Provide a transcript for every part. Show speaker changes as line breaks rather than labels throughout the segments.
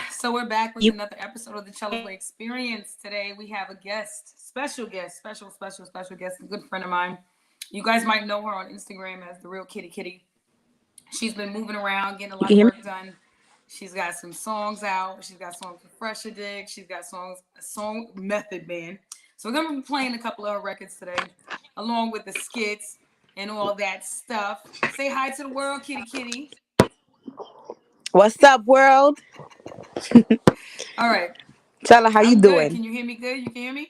So we're back with
You
another episode of the CHELA'S Experience. Today we have a guest, special guest, special guest, a good friend of mine. You guys might know her on Instagram as the real Kitty Kitty. She's been moving around, getting a
can
lot of
hear me?
work done. She's got some songs out. She's got songs with Fresher Dick. She's got songs, a song Method Man. So we're gonna be playing a couple of her records today, along with the skits and all that stuff. Say hi to the world, Kitty Kitty.
What's up, world?
All right,
Tell her how you
I'm good.
doing.
Can you hear me good? You can hear me?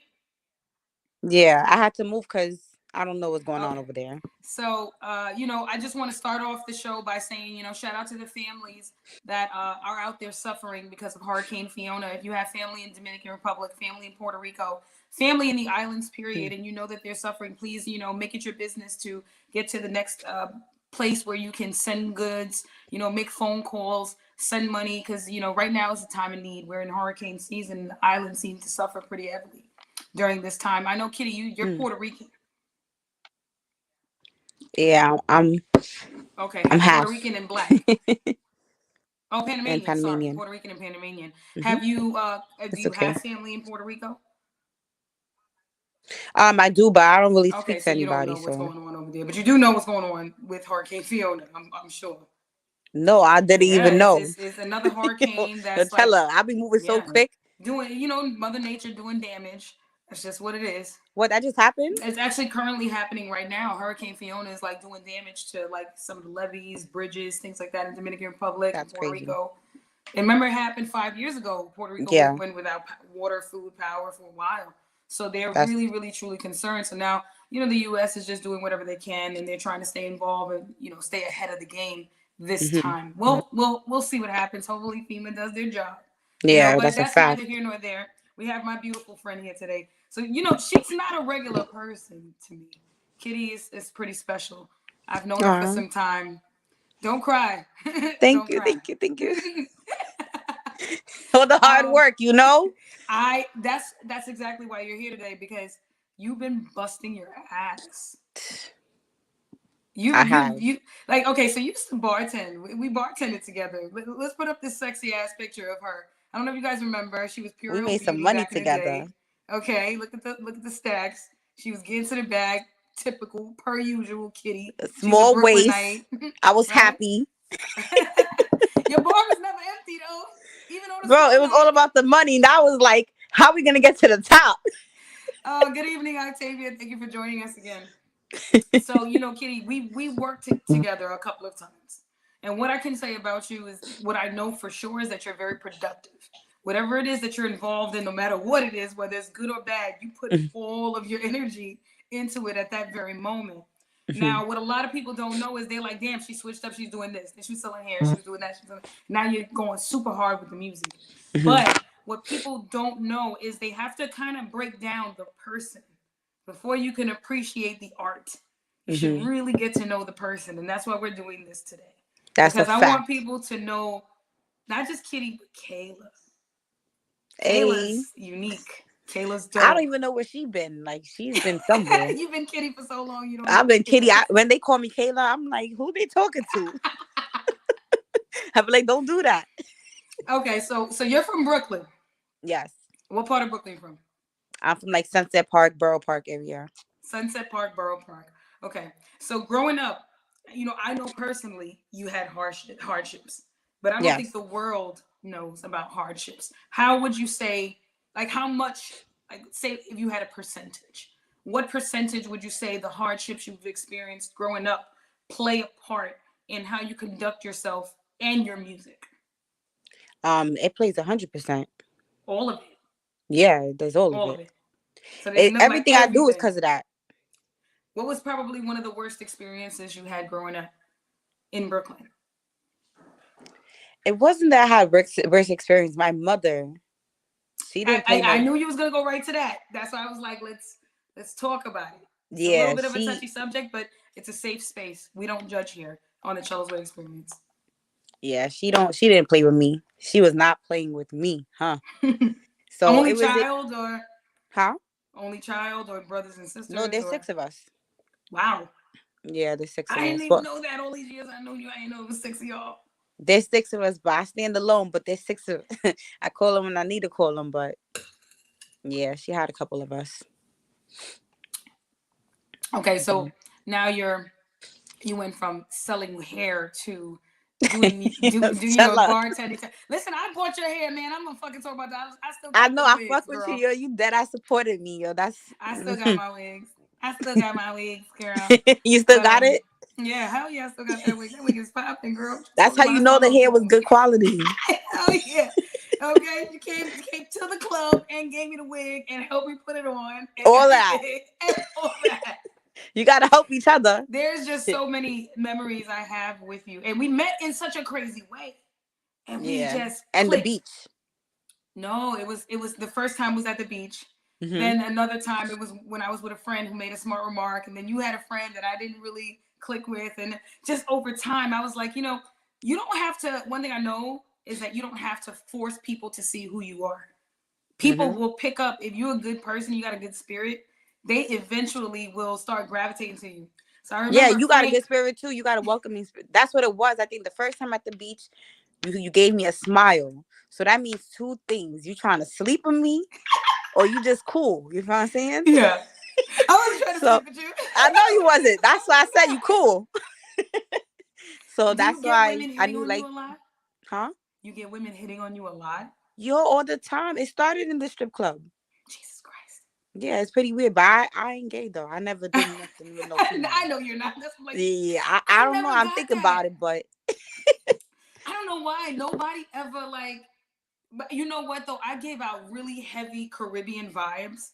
Yeah, I had to move because I don't know what's going on
Okay.
over there.
So, I just want to start off the show by saying, shout out to the families that are out there suffering because of Hurricane Fiona. If you have family in Dominican Republic, family in Puerto Rico, family in the islands, period, and you know that they're suffering, please, make it your business to get to the next place where you can send goods, make phone calls, send money, because, right now is the time of need. We're in hurricane season, and the islands seem to suffer pretty heavily during this time. I know, Kitty, you're
Mm.
Puerto Rican.
Yeah,
Okay,
I'm
Puerto
half
Rican and black. Oh,
and
Panamanian. Sorry,
Panamanian.
Puerto Rican and Panamanian.
Hmm.
Have you? Do
It's
you
okay.
have family in Puerto Rico?
I do, but I don't really
Okay,
speak to
so you don't
anybody.
know what's
So
going on over there, but you do know what's going on with Hurricane Fiona. I'm sure.
no, I didn't
Yeah,
even
it's,
know.
it's it's another hurricane
No,
that's
tell
like,
her I be moving so
yeah,
quick.
doing Mother Nature doing damage. That's just what it is.
What that just happened?
It's actually currently happening right now. Hurricane Fiona is like doing damage to like some of the levees, bridges, things like that in Dominican Republic and
That's
Puerto
crazy.
Rico. And remember, it happened 5 years ago. Puerto Rico
Yeah,
went without water, food, power for a while. So they're
that's.
really, really, truly concerned. So now, the U.S. is just doing whatever they can, and they're trying to stay involved and stay ahead of the game this
Hmm.
time. Well, we'll see what happens. Hopefully, FEMA does their job.
Yeah,
But
that's a
that's neither
fact.
here nor there. We have my beautiful friend here today. So she's not a regular person to me. Kitty is pretty special. I've known her for
Aw,
some time. Don't cry.
thank
Don't
you,
cry.
thank you, thank you. For the hard
um,
work.
I that's exactly why you're here today, because you've been busting your ass.
I have.
You like, okay, so you used to bartend. We bartended together. Let's put up this sexy ass picture of her. I don't know if you guys remember. She was
We
Pure
made some
Beauty
money
back in the
together.
day. Okay, look at the stacks. She was getting to the bag, typical per usual Kitty.
A
She's a
small waist.
Brooklynite,
I was
right?
happy.
Your bar was never empty though, even on a
Bro,
slow
it was all
night.
about the money. And I was like, how are we gonna get to the top?
Good evening, Octavia. Thank you for joining us again. So, Kitty, we worked together a couple of times. And what I can say about you is, what I know for sure is that you're very productive. Whatever it is that you're involved in, no matter what it is, whether it's good or bad, you put all of your energy into it at that very moment.
Mhm.
Now, what a lot of people don't know is they're like, damn, she switched up, she's doing this. Then she was selling hair, she was doing that, she's doing. Now you're going super hard with the music.
Mhm.
But what people don't know is they have to kind of break down the person before you can appreciate the art. You should
Mhm.
really get to know the person, and that's why we're doing this today.
That's a
Because I want
fact.
people to know not just Kitty, but Kayla.
Hey,
Kayla's unique. Kayla's
I don't
dope.
even know where she been. Like she's been somewhere.
You've been Kitty for so long, you don't know
I've
where
been
she been.
Kitty. When they call me Kayla, I'm like, who they talking to? I be like, don't do that.
Okay, so you're from Brooklyn.
Yes,
What part of Brooklyn are you from?
I'm from like Sunset Park, Borough Park area.
Sunset Park, Borough Park. Okay, so growing up, I know personally you had hardships, but I don't think
Yes.
the world knows about hardships. How would you say, like, how much, like, say if you had a percentage, what percentage would you say the hardships you've experienced growing up play a part in how you conduct yourself and your music?
It plays 100%.
All of it,
Yeah, it does all of
all of
it.
it. So there's no, like,
Everything I do is
everything.
because of that.
What was probably one of the worst experiences you had growing up in Brooklyn?
It wasn't that I had worse experience. My mother, she
I,
didn't play
I I
no.
knew you was gonna go right to that. That's why I was like, let's talk about it. It's a little
Yeah,
bit of a touchy subject, but it's a safe space. We don't judge here on the CHELA'S Way Experience.
she didn't play with me. She was not playing with me, huh? So
Only
it was it,
child, or
huh?
brothers and
No,
sisters,
there's
or
6 of us.
wow.
Yeah, there's six of
I didn't
us.
even
Well,
know that all these years I know you. I didn't know it was six of y'all.
There's 6 of us, but I stand alone. But there's 6 of I call them when I need to call them. But yeah, she had a couple of us.
Okay, so now you went from selling hair to
Tell her.
bartending. Listen, I bought your hair, man. I'm gonna fucking talk about that. I still
I
got
know
them
I
wigs,
fuck with you,
girl.
yo. You dead. I supported me, yo. That's
I still got my wigs. I still got my wigs, girl.
you still
But
got it.
yeah, hell yeah, I still got that wig. That wig is popping, girl.
That's
Talking
how
about
you
that's my
know the hair was
local.
good quality.
Hell yeah. Okay, you came to the club and gave me the wig and helped me put it on and
All that.
everything and all that.
You gotta help each other.
There's just so many memories I have with you, and we met in such a crazy way, and we
Yeah.
just
And the
clicked.
beach.
No, it was the first time was at the beach. Then another time it was when I was with a friend who made a smart remark, and then you had a friend that I didn't really click with, and just over time I was like, you don't have to. One thing I know is that you don't have to force people to see who you are. People will pick up if you're a good person, you got a good spirit. They eventually will start gravitating to you. So I
Yeah,
remember
you got a
Frank.
good spirit too. You got a welcoming spirit. That's what it was. I think the first time at the beach, you gave me a smile. So that means 2 things. You trying to sleep with me or you just cool. You know what I'm saying?
Yeah, I wasn't trying to
So
sleep with you.
I know you wasn't. That's why I said you cool. So
Do
that's
you get
why
women
I
hitting
knew
on you
like,
a lot?
huh?
You get women hitting on you a lot?
Yo, all the time. It started in the strip club.
Jesus Christ.
Yeah, it's pretty weird. But I ain't gay though. I never did nothing with no female.
I know you're not. That's like,
Yeah, I
I
don't know.
never
I'm
got
thinking
that.
about it, but
I don't know why nobody ever like. But you know what though? I gave out really heavy Caribbean vibes,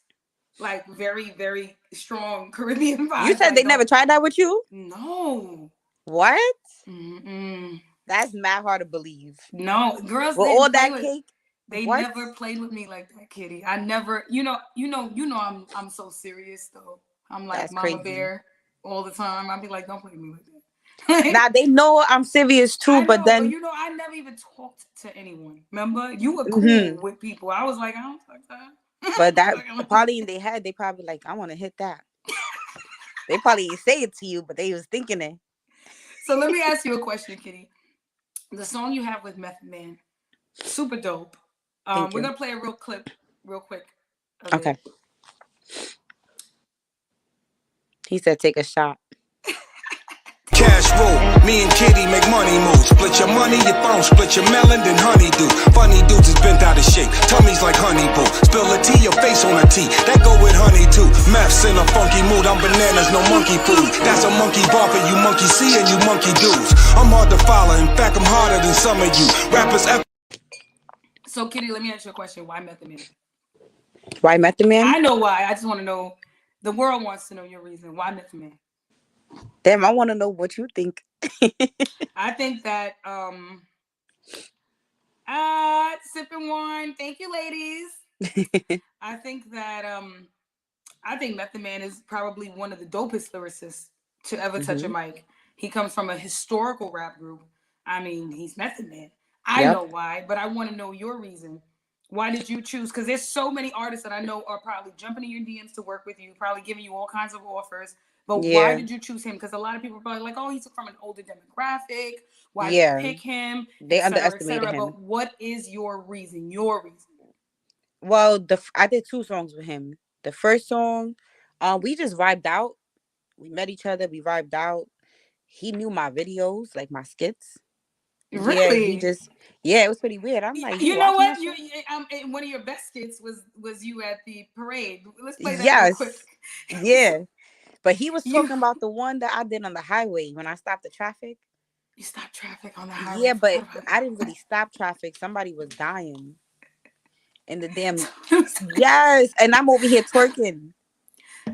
like very very strong Caribbean
you
vibes.
said
Like
they never
don't.
tried that with you?
No.
What?
Mm-mm.
That's mad hard to believe.
No, girls
With
didn't
all
play
that
with.
cake?
They
What?
never played with me like that, Kitty. I never. I'm so serious though. I'm like
That's
Mama
crazy.
Bear all the time. I'd be like, don't play with me like that.
Now they know I'm serious too,
I
but
know, but
then
I never even talked to anyone. Remember, you were cool
mhm.
with people. I was like, I don't like
But that
that.
probably in their head, they probably like, I want to hit that. They probably didn't say it to you, but they was thinking it.
So let me ask you a question, Kitty. The song you have with Method Man, super dope.
Thank
We're
you.
gonna play a real clip, real quick of
Okay.
it.
He said take a shot.
Cash rule, me and Kitty make money moves. Split your money, your phone, split your melon, then honeydew. Funny dudes is bent out of shape, tummies like honey boo. Spill a tea, your face on a tea, that go with honey too. Meth's in a funky mood, I'm bananas, no monkey food. That's a monkey bar for you monkey see and you monkey dudes. I'm hard to follow, in fact I'm harder than some of you. Rappers
So Kitty, let me ask you a question. Why Method Man?
Why Method Man?
I know why. I just want to know. The world wants to know your reason. Why Method Man?
Damn, I want to know what you think.
I think that sipping wine. Thank you, ladies. I think that I think Method Man is probably one of the dopest lyricists to ever touch a mic. He comes from a historical rap group. I mean, he's Method Man. I
Yep.
know why, but I want to know your reason. Why did you choose? Because there's so many artists that I know are probably jumping in your DMs to work with you, probably giving you all kinds of offers. But why
Yeah.
did you choose him? Because a lot of people are probably like, oh, he's from an older demographic. Why did you
Yeah.
pick him?
They
Et cetera, et
underestimated
cetera.
him.
But what is your reason? Your reason?
Well, I did 2 songs with him. The first song, we just vibed out. We met each other. We vibed out. He knew my videos, like my skits. Yeah, he
Really?
just, yeah, it was pretty weird. I'm like, you
You know
watching
what?
that shit?
One of your best skits was you at the parade. Let's play that real quick.
Yes. Yeah. But he was
you
talking about the one that I did on the highway when I stopped the traffic.
you stopped traffic on the highway.
Yeah,
I
but
forgot about
I
that.
didn't really stop traffic. Somebody was dying in the damn.
So,
Yes. And I'm over here twerking.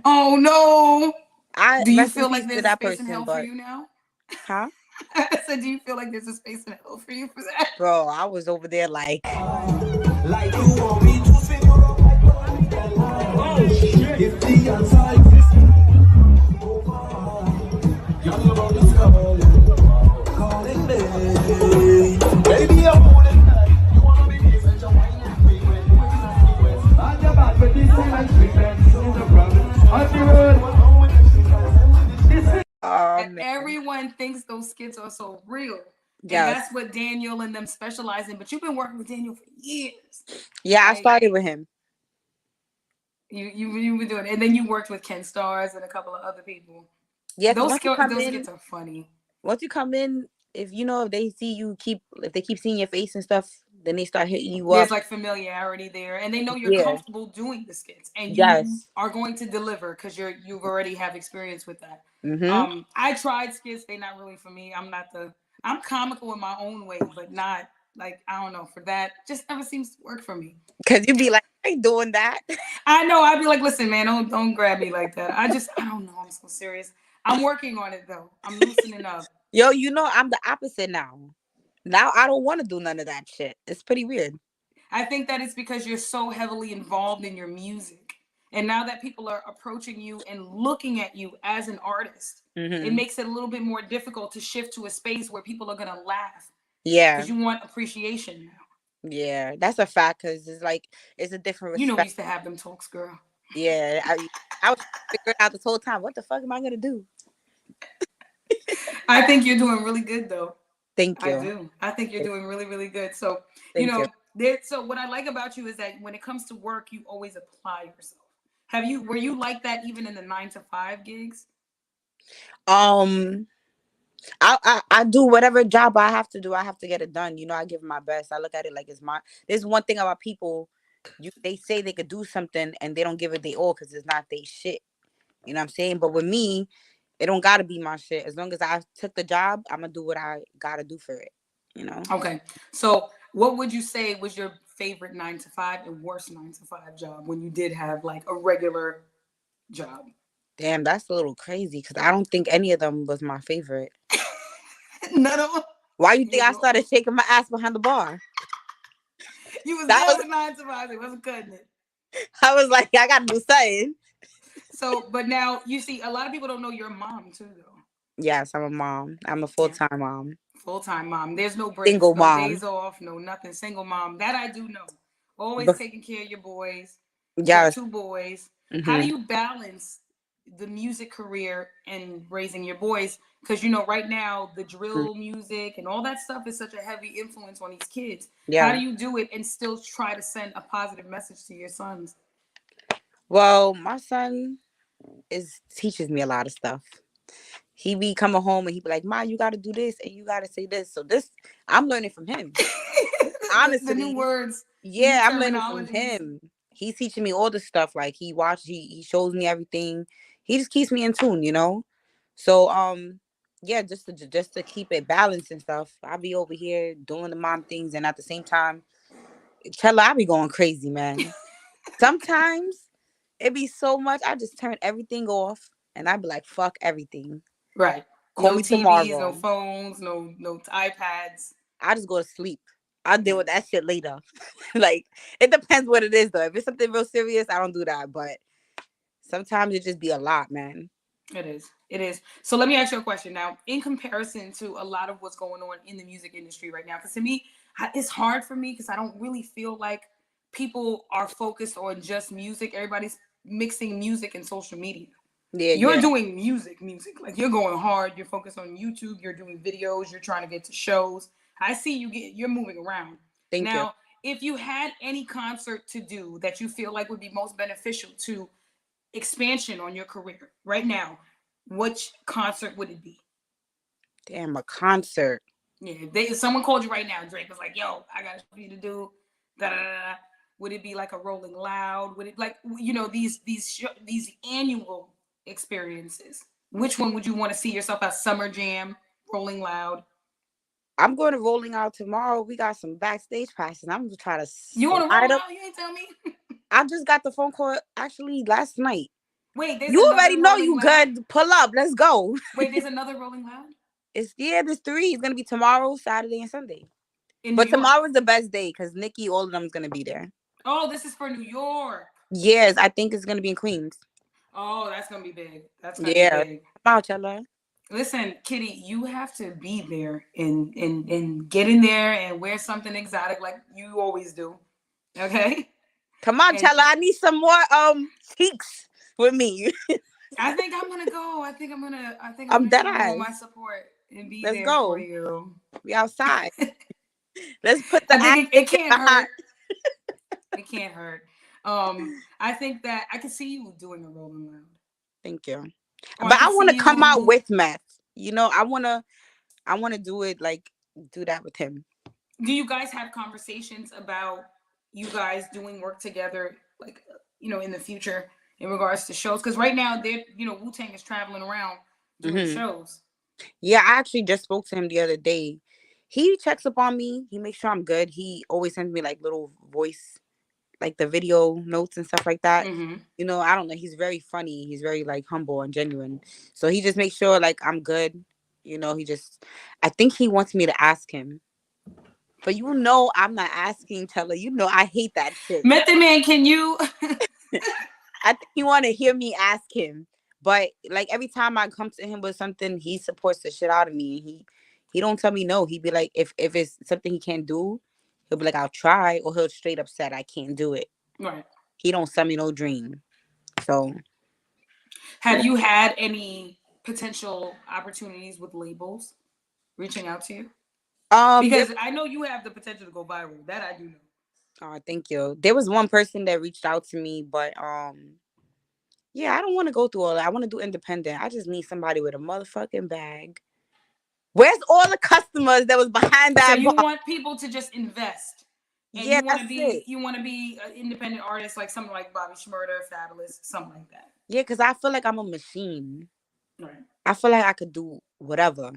oh no.
I
Do you
rest in
feel
peace
like
to
there's a
that
space in
person,
hell for
but
you now?
huh?
I said, do you feel like there's a space in hell for you for that?
Bro, I was over there like
Like you want me to sing oh shit. If the answer you're about to call calling me. Baby, I'm on it. You wanna be decent, you're whining frequent. And you're bad with this thing like treatment. So the problem on the road.
oh man.
Everyone thinks those skits are so real. And
Yes.
that's what Daniel and them specialize in. But you've been working with Daniel for years.
Yeah, I
Like,
started with him.
you've been doing it. And then you worked with Ken Stars and a couple of other people.
Yeah, because
Those skits are funny.
once you come in, if they see you if they keep seeing your face and stuff, then they start hitting you
There's
up.
like familiarity there, and they know you're
Yeah.
comfortable doing the skits, and you
Yes.
are going to deliver because you've already have experience with that.
Mm-hmm.
I tried skits; they're not really for me. I'm comical in my own way, but not like I don't know for that. Just never seems to work for me.
Because you be like, I ain't doing that.
I know. I'd be like, listen, man, don't grab me like that. I don't know. I'm so serious. I'm working on it though. I'm loosening up.
Yo, I'm the opposite now. Now I don't want to do none of that shit. It's pretty weird.
I think that it's because you're so heavily involved in your music. And now that people are approaching you and looking at you as an artist, it makes it a little bit more difficult to shift to a space where people are going to laugh.
Yeah.
Because you want appreciation now.
Yeah, that's a fact because it's a different
You know, we
respect.
used to have them talks, girl.
Yeah, I was figuring out this whole time, what the fuck am I going to do?
I think you're doing really good, though.
Thank you.
I do. I think you're doing really, really good. So,
Thank you.
So what I like about you is that when it comes to work, you always apply yourself. Were you like that even in the 9 to 5 gigs?
I do whatever job I have to do. I have to get it done. I give my best. I look at it like it's my. There's one thing about people, they say they could do something and they don't give it their all because it's not their shit. You know what I'm saying? But with me, it don't gotta be my shit. As long as I took the job, I'm gonna do what I gotta do for it.
Okay. So what would you say was your favorite 9 to 5 and worst 9 to 5 job when you did have like a regular job?
Damn, that's a little crazy because I don't think any of them was my favorite.
None of them.
Why you think I started shaking my ass behind the bar?
You was there with 9 to 5. It wasn't cutting it.
I was like, I gotta do something.
So, but now you see, a lot of people don't know you're a mom too, though.
Yes, I'm a mom. I'm a full-time mom.
Full-time mom. There's no breaks,
Single
no
mom.
days off, no nothing. Single mom. That I do know. Always taking care of your boys.
Yes.
2 boys.
Mm-hmm.
How do you balance the music career and raising your boys? Because right now the drill music and all that stuff is such a heavy influence on these kids. Yeah. How do you do it and still try to send a positive message to your sons?
Well, my son teaches me a lot of stuff. He be coming home and he be like, Ma, you got to do this and you got to say this. So I'm learning from him. Honestly.
The new words.
Yeah, I'm learning from him. He's teaching me all the stuff. Like he shows me everything. He just keeps me in tune, So, yeah, just to keep it balanced and stuff. I'll be over here doing the mom things. And at the same time, Chela, I be going crazy, man. Sometimes it be so much. I just turn everything off and I be like, fuck everything.
Right.
Call me tomorrow.
No phones, no iPads.
I just go to sleep. I'll deal with that shit later. Like, it depends what it is, though. If it's something real serious, I don't do that. But sometimes it just be a lot, man.
It is. So let me ask you a question now. In comparison to a lot of what's going on in the music industry right now, because to me, it's hard for me because I don't really feel like people are focused on just music. Everybody's mixing music and social media. Yeah, you're doing music. Like you're going hard. You're focused on YouTube. You're doing videos. You're trying to get to shows. I see you're moving around.
Thank you.
Now, if you had any concert to do that you feel like would be most beneficial to expansion on your career right now, which concert would it be?
Damn, a concert.
Yeah, if someone called you right now, Drake was like, yo, I got a show to do. Da, da, da, da. Would it be like a Rolling Loud? Would it like, these annual experiences? Which one would you want to see yourself at? Summer Jam, Rolling Loud?
I'm going to Rolling Out tomorrow. We got some backstage passes. I'm going to try to.
You want to roll out? You ain't tell me.
I just got the phone call actually last night.
Wait,
you already know you good. Pull up. Let's go.
Wait, there's another Rolling Loud?
There's 3. It's going to be tomorrow, Saturday, and Sunday. But tomorrow's the best day because Nikki, all of them is going to be there.
Oh, this is for New York.
Yes, I think it's going to be in Queens.
Oh, that's going to be big. That's going to be big.
Come on, Chela.
Listen, Kitty, you have to be there and get in there and wear something exotic like you always do. Okay?
Come on, Chela. I need some more cheeks with me.
I think I'm gonna go. I think I'm
dead
gonna go with my support. and be
Let's
there for
go.
you.
We outside. Let's put the
I think it can't
behind.
hurt. It can't hurt. I think that I can see you doing a Rolling Loud.
Thank you.
Or I
But I
can
want
see
to come out
you.
with meth. You know, I wanna do it like do that with him.
Do you guys have conversations about you guys doing work together, like in the future in regards to shows? Because right now they're Wu-Tang is traveling around doing
Hmm.
shows.
Yeah, I actually just spoke to him the other day. He checks up on me. He makes sure I'm good. He always sends me like little voice, like the video notes and stuff like that.
Mm-hmm.
You know, I don't know. He's very funny. He's very like humble and genuine. So he just makes sure like I'm good. You know, I think he wants me to ask him. But I'm not asking Teller. You know, I hate that shit.
Method Man, can you?
I think he want to hear me ask him. But like every time I come to him with something, he supports the shit out of me. He don't tell me no. He be like, if it's something he can't do, he'll be like, I'll try, or he'll straight up said I can't do it.
Right.
He don't sell me no dream. So
Have you had any potential opportunities with labels reaching out to you?
there,
Because I know you have the potential to go viral. That I do know.
oh, thank you. There was one person that reached out to me, but yeah, I don't want to go through all that. I want to do independent. I just need somebody with a motherfucking bag. Where's all the customers that was behind
So
that
you
bar?
want people to just invest, and
Yeah, that's it.
you want to be an independent artist, like something like Bobby Shmurda, Fabulous, something like that.
Yeah, because I feel like I'm a machine.
Right.
I feel like I could do whatever.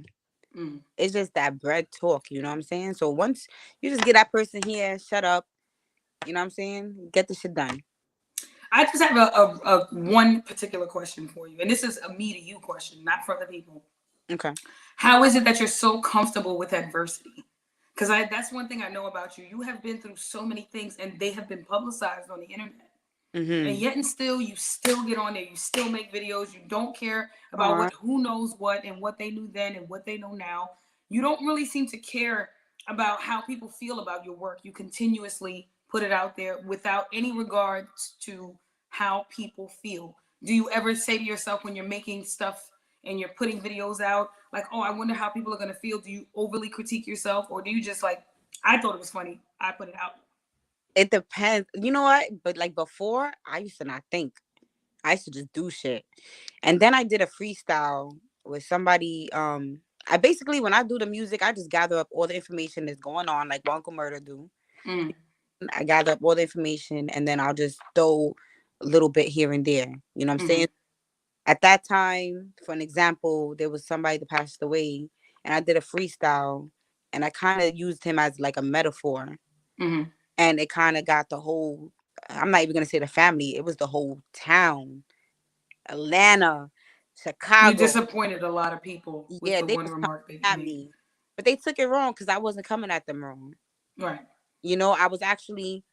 Mm.
It's just that bread talk, you know what I'm saying? So once you just get that person here, shut up, you know what I'm saying? Get the shit done.
I just have a one particular question for you, and this is a me to you question, not for other people.
Okay.
How is it that you're so comfortable with adversity? Because that's one thing I know about you. You have been through so many things, and they have been publicized on the internet. And
Mm-hmm.
yet and still, you still get on there. You still make videos. You don't care about
Aw.
who knows what and what they knew then and what they know now. You don't really seem to care about how people feel about your work. You continuously put it out there without any regard to how people feel. Do you ever say to yourself when you're making stuff and you're putting videos out, like, oh, I wonder how people are going to feel? Do you overly critique yourself, or do you just like, I thought it was funny, I put it out?
It depends. You know what? But like before, I used to not think. I used to just do shit. And then I did a freestyle with somebody. I basically, when I do the music, I just gather up all the information that's going on, like Uncle Murder do.
Mm,
I gather up all the information and then I'll just throw a little bit here and there. You know what I'm
mm-hmm,
saying? At that time, for an example, there was somebody that passed away and I did a freestyle and I kind of used him as like a metaphor.
mm-hmm.
And it kind of got the whole, I'm not even going to say the family, it was the whole town, Atlanta,
You
Chicago.
disappointed a lot of people with
Yeah,
the
they
one
was coming
remark that you
at
made.
me. But they took it wrong because I wasn't coming at them wrong.
Right.
You know, I was actually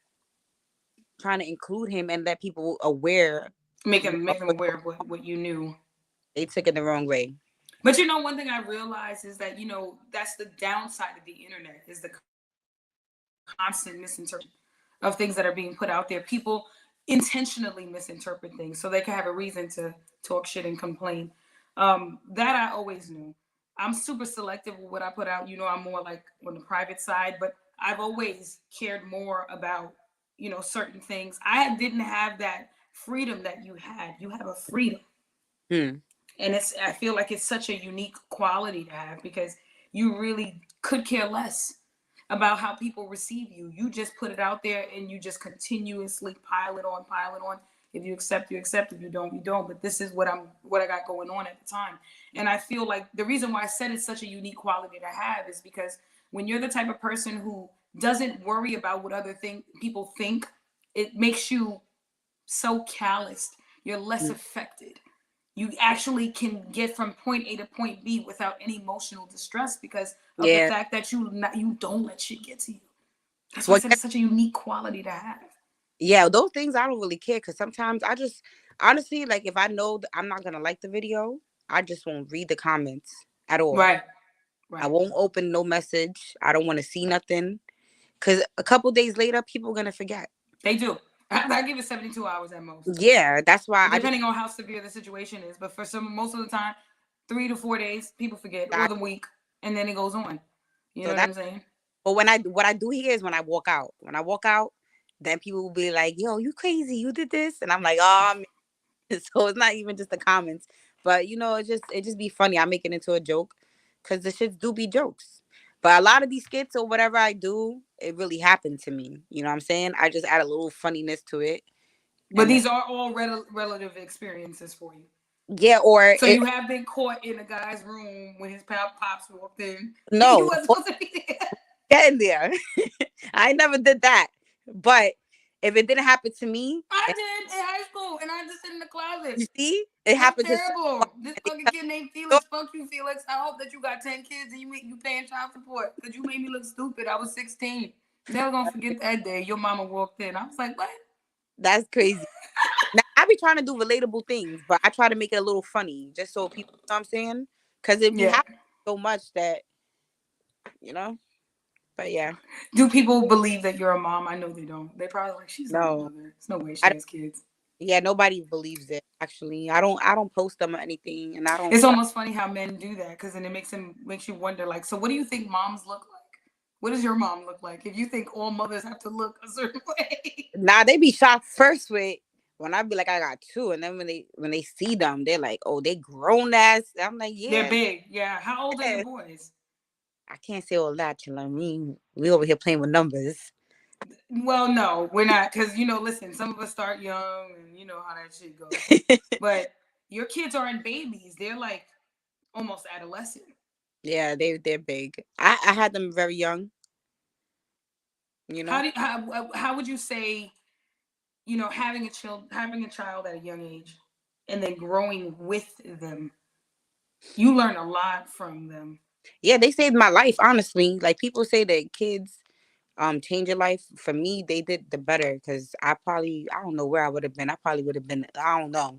trying to include him and let people aware.
Make
You
them
know,
aware of what you knew.
they took it the wrong way.
But one thing I realized is that that's the downside of the internet, is the constant misinterpretation of things that are being put out there. People intentionally misinterpret things so they can have a reason to talk shit and complain. That I always knew. I'm super selective with what I put out. I'm more like on the private side, but I've always cared more about certain things. I didn't have that freedom that you had. You have a freedom.
Hmm.
And I feel like it's such a unique quality to have, because you really could care less about how people receive you. You just put it out there and you just continuously pile it on. If you accept, you accept. If you don't, you don't. But this is what I got going on at the time. And I feel like the reason why I said it's such a unique quality to have is because when you're the type of person who doesn't worry about what other people think, it makes you so calloused. You're less affected. You actually can get from point A to point B without any emotional distress because of the
Yeah.
fact that you don't let shit get to you. That's why I
Well,
said it's such a unique quality to have.
yeah, those things I don't really care because sometimes I just honestly like if I know that I'm not gonna like the video, I just won't read the comments at all.
Right.
I
Right.
won't open no message. I don't want to see nothing because a couple days later, people are gonna forget.
They do. I give it 72 hours at most.
Yeah, that's why
Depending on how severe the situation is. But for most of the time, 3 to 4 days, people forget, or the week. and then it goes on. You know
So
what I'm
that's
saying?
but what I do here is when I walk out. When I walk out, then people will be like, "Yo, you crazy? You did this?" And I'm like, "Oh, man." So it's not even just the comments, but it just be funny. I make it into a joke because the shits do be jokes. But a lot of these skits or whatever I do, it really happened to me. You know what I'm saying? I just add a little funniness to it,
But
and then
these are all relative experiences for you.
yeah, or
So
it
you have been caught in a guy's room when his pops walked in, and you
no,
wasn't supposed to be there.
get in there. I never did that. But if it didn't happen to me,
I did in high school, and I just sit in the closet.
you see, it
That's
happened to someone.
terrible. This
And
fucking
they
kid named
tell
Felix. Fuck you, Felix. I hope that you got 10 kids and you paying child support because you made me look stupid. I was 16. Never gonna forget that day. Your mama walked in. I was like, what?
that's crazy. Now, I be trying to do relatable things, but I try to make it a little funny just so people, you know what I'm saying? Because it be
Yeah.
happening so much that, you know, but yeah,
Do people believe that you're a mom? I know they don't. They probably like, she's not a
no,
mother. There's no way
I
she
don't,
has kids.
yeah, nobody believes it. Actually, I don't post them or anything, and I don't.
It's almost funny how men do that because then it makes you wonder, like, so what do you think moms look like? What does your mom look like? If you think all mothers have to look a certain way.
Nah, they be shocked first with when I be like I got two, and then when they see them, they're like, oh, they grown ass. I'm like,
They're
yeah,
big. Yeah. How old are your
yeah.
boys?
I can't say all that, you know. We over here playing with numbers.
Well, no, we're not, because listen, some of us start young, and you know how that shit goes. But your kids aren't babies; they're like almost adolescent.
Yeah, they're big. I had them very young, you know.
How would you say having a child at a young age, and then growing with them, you learn a lot from them.
Yeah, they saved my life, honestly. Like people say that kids change your life. For me, they did the better because I don't know where I would have been. I probably would have been, I don't know.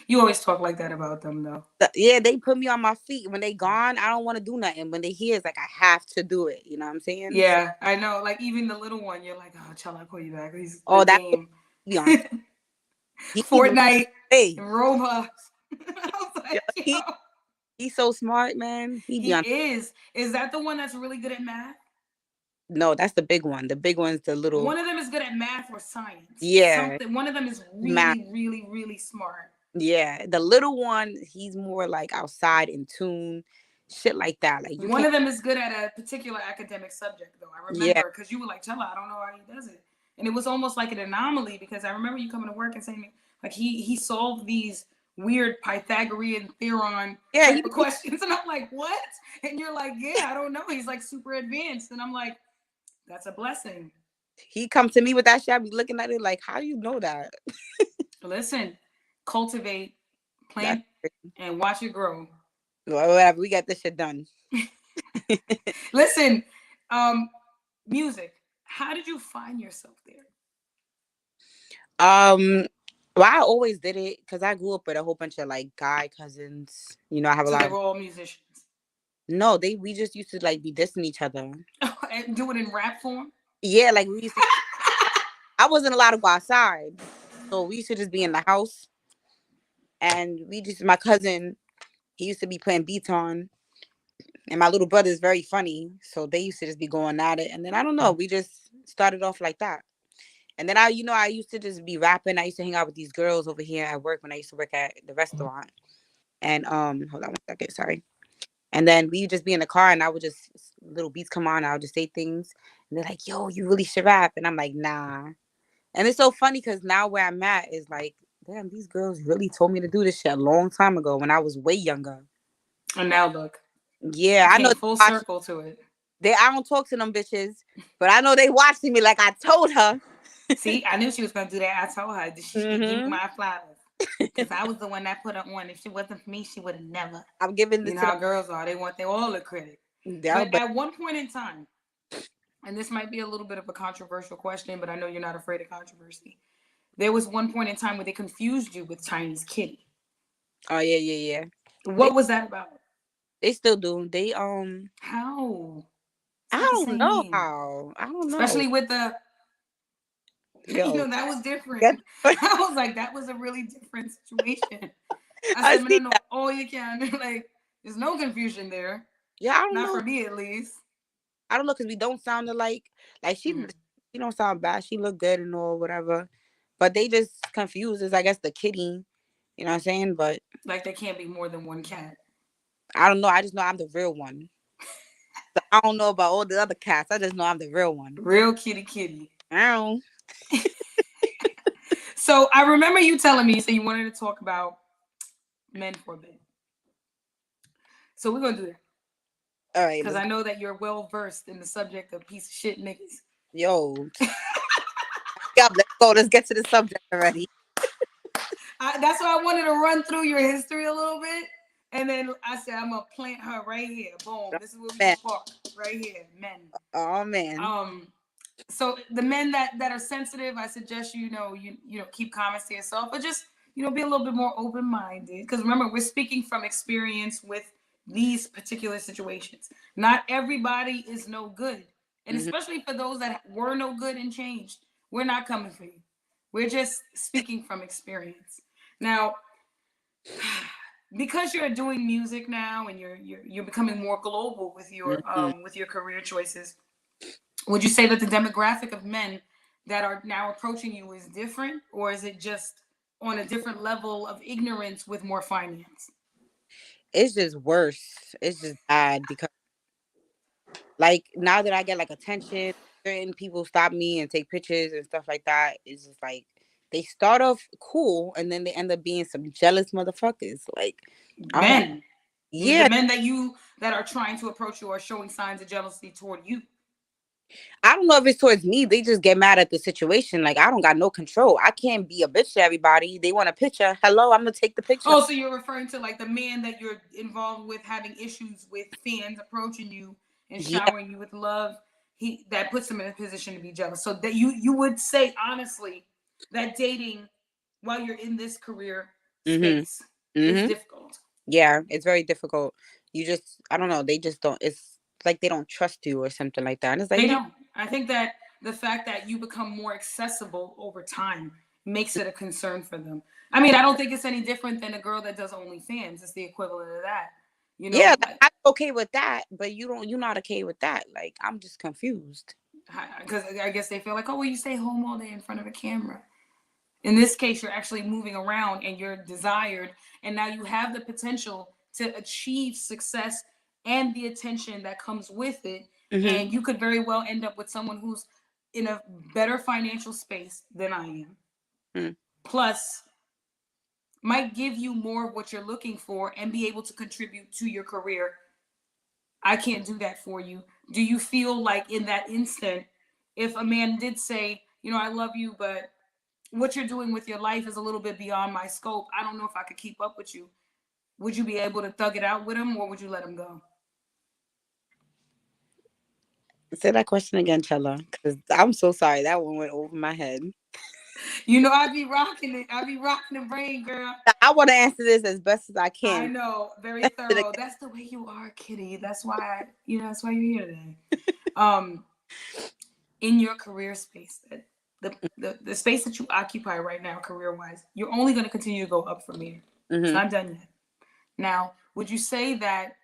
You always talk like that about them, though.
Yeah, they put me on my feet. When they gone, I don't want to do nothing. When they here, it's like I have to do it. You know what I'm saying? So,
Yeah, I know. Like even the little one, you're like, oh, shall I call you back? He's the
oh, that's what
game.
he be on. He keep me
Fortnite
away.
and Roblox. I was
Yo,
like, yo,
he's so smart, man. He be
he
on.
is. Is that the one that's really good at math?
No, that's the big one. The big one's the little.
One of them is good at math or science.
Yeah,
Something. One of them is
math.
really, really, really smart.
Yeah, the little one, he's more like outside in tune, shit like that. Like you
One
can't.
of them is good at a particular academic subject, though. I
Yeah,
remember because you were like, Chella, I don't know how he does it. And it was almost like an anomaly because I remember you coming to work and saying, like, he solved these weird Pythagorean theorem
yeah.
type of questions. And I'm like, what? And you're like, yeah, I don't know. He's like super advanced. And I'm like, that's a blessing.
He come to me with that shit. I be looking at it like, how you know that?
Listen, cultivate,
That's
plant, and watch it grow.
whatever. We got this shit done.
Listen, um, music. How did you find yourself there?
Well, I always did it because I grew up with a whole bunch of like guy cousins. You know, I have a
So
lot
they
of.
were all musicians.
No, we just used to like be dissing each other.
And do it in rap form.
Yeah, like we used to. I wasn't allowed to go outside, so we used to just be in the house, and my cousin. He used to be putting beats on, and my little brother is very funny, so they used to just be going at it. And then I don't know, we just started off like that. And then I used to just be rapping. I used to hang out with these girls over here at work when I used to work at the restaurant. And hold on one second, sorry. And then we would just be in the car, and I would just little beats come on. I would just say things, and they're like, "Yo, you really should rap," and I'm like, "Nah." And it's so funny because now where I'm at is like, damn, these girls really told me to do this shit a long time ago when I was way younger.
And now look,
Yeah,
you
I know
came full circle to it.
I don't talk to them bitches, but I know they watching me like I told her.
See, I knew she was gonna do that. I told her that she should give me
Hmm.
my flowers. Because I was the one that put her on. If she wasn't for me, she would have never.
I'm giving
You
this
know
to
how girls are. They want all the credit.
them. Yeah,
But
but
at one point in time, and this might be a little bit of a controversial question, but I know you're not afraid of controversy. There was one point in time where they confused you with Chinese Kitty.
oh yeah. They
What was that about?
they still do.
How? It's
I
not the
don't know
same.
how. I don't know.
Especially with the,
Yo,
that was different.
that's funny.
I was like, that was a really different situation. I
I
said, no,
see
no,
that.
oh, you can. Like, There's no confusion there.
Yeah, I don't
Not
know.
for me, at least.
I don't know because we don't sound alike. Like she don't sound bad. She look good and all whatever, but they just confused. Is I guess the kitty. You know what I'm saying? But
Like there can't be more than one cat.
I don't know. I just know I'm the real one. So I don't know about all the other cats. I just know I'm the real one.
Real kitty kitty.
I don't.
So I remember you telling me, so you wanted to talk about men for a bit. So we're gonna do that.
All right.
Because I know that you're well versed in the subject of piece of shit niggas.
Yo. Yeah, let's go. Let's get to the subject already.
That's why I wanted to run through your history a little bit. And then I said, I'm going to plant her right here. Boom. This is what we park right here. Men.
Oh, man.
So the men that are sensitive, I suggest you know keep comments to yourself, but just be a little bit more open-minded. Because remember, we're speaking from experience with these particular situations. Not everybody is no good. And especially for those that were no good and changed, we're not coming for you. We're just speaking from experience. Now, because you're doing music now and you're becoming more global with your career choices, would you say that the demographic of men that are now approaching you is different, or is it just on a different level of ignorance with more finance?
It's just worse. It's just bad because, like, now that I get like attention, certain people stop me and take pictures and stuff like that. It's just like they start off cool and then they end up being some jealous motherfuckers. Like,
Men,
yeah,
the men that are trying to approach you are showing signs of jealousy toward you.
I don't know if it's towards me. They just get mad at the situation. Like, I don't got no control. I can't be a bitch to everybody. They want a picture. Hello, I'm gonna take the picture.
Oh, so you're referring to like the man that you're involved with having issues with fans approaching you and showering you with love. That puts him in a position to be jealous. So that you would say honestly that dating while you're in this career space is difficult.
Yeah, it's very difficult. You just, I don't know. They just don't. It's like they don't trust you or something like that. And it's like
They don't. I think that the fact that you become more accessible over time makes it a concern for them. I mean, I don't think it's any different than a girl that does OnlyFans. It's the equivalent of that.
Yeah, like, I'm okay with that, but you're not okay with that. Like, I'm just confused.
Because I guess they feel like, oh, well, you stay home all day in front of a camera. In this case, you're actually moving around and you're desired, and now you have the potential to achieve success and the attention that comes with it. And you could very well end up with someone who's in a better financial space than I am. Plus, might give you more of what you're looking for and be able to contribute to your career. I can't do that for you. Do you feel like in that instant, if a man did say, I love you, but what you're doing with your life is a little bit beyond my scope, I don't know if I could keep up with you, would you be able to thug it out with him, or would you let him go?
Say that question again, Chella, because I'm so sorry. That one went over my head.
I be rocking it. I be rocking the brain, girl.
I want to answer this as best as I can.
I know, very thorough. That's the way you are, Kitty. That's why that's why you're here today. In your career space, the space that you occupy right now, career-wise, you're only going to continue to go up from here. It's not done yet. Now, would you say that?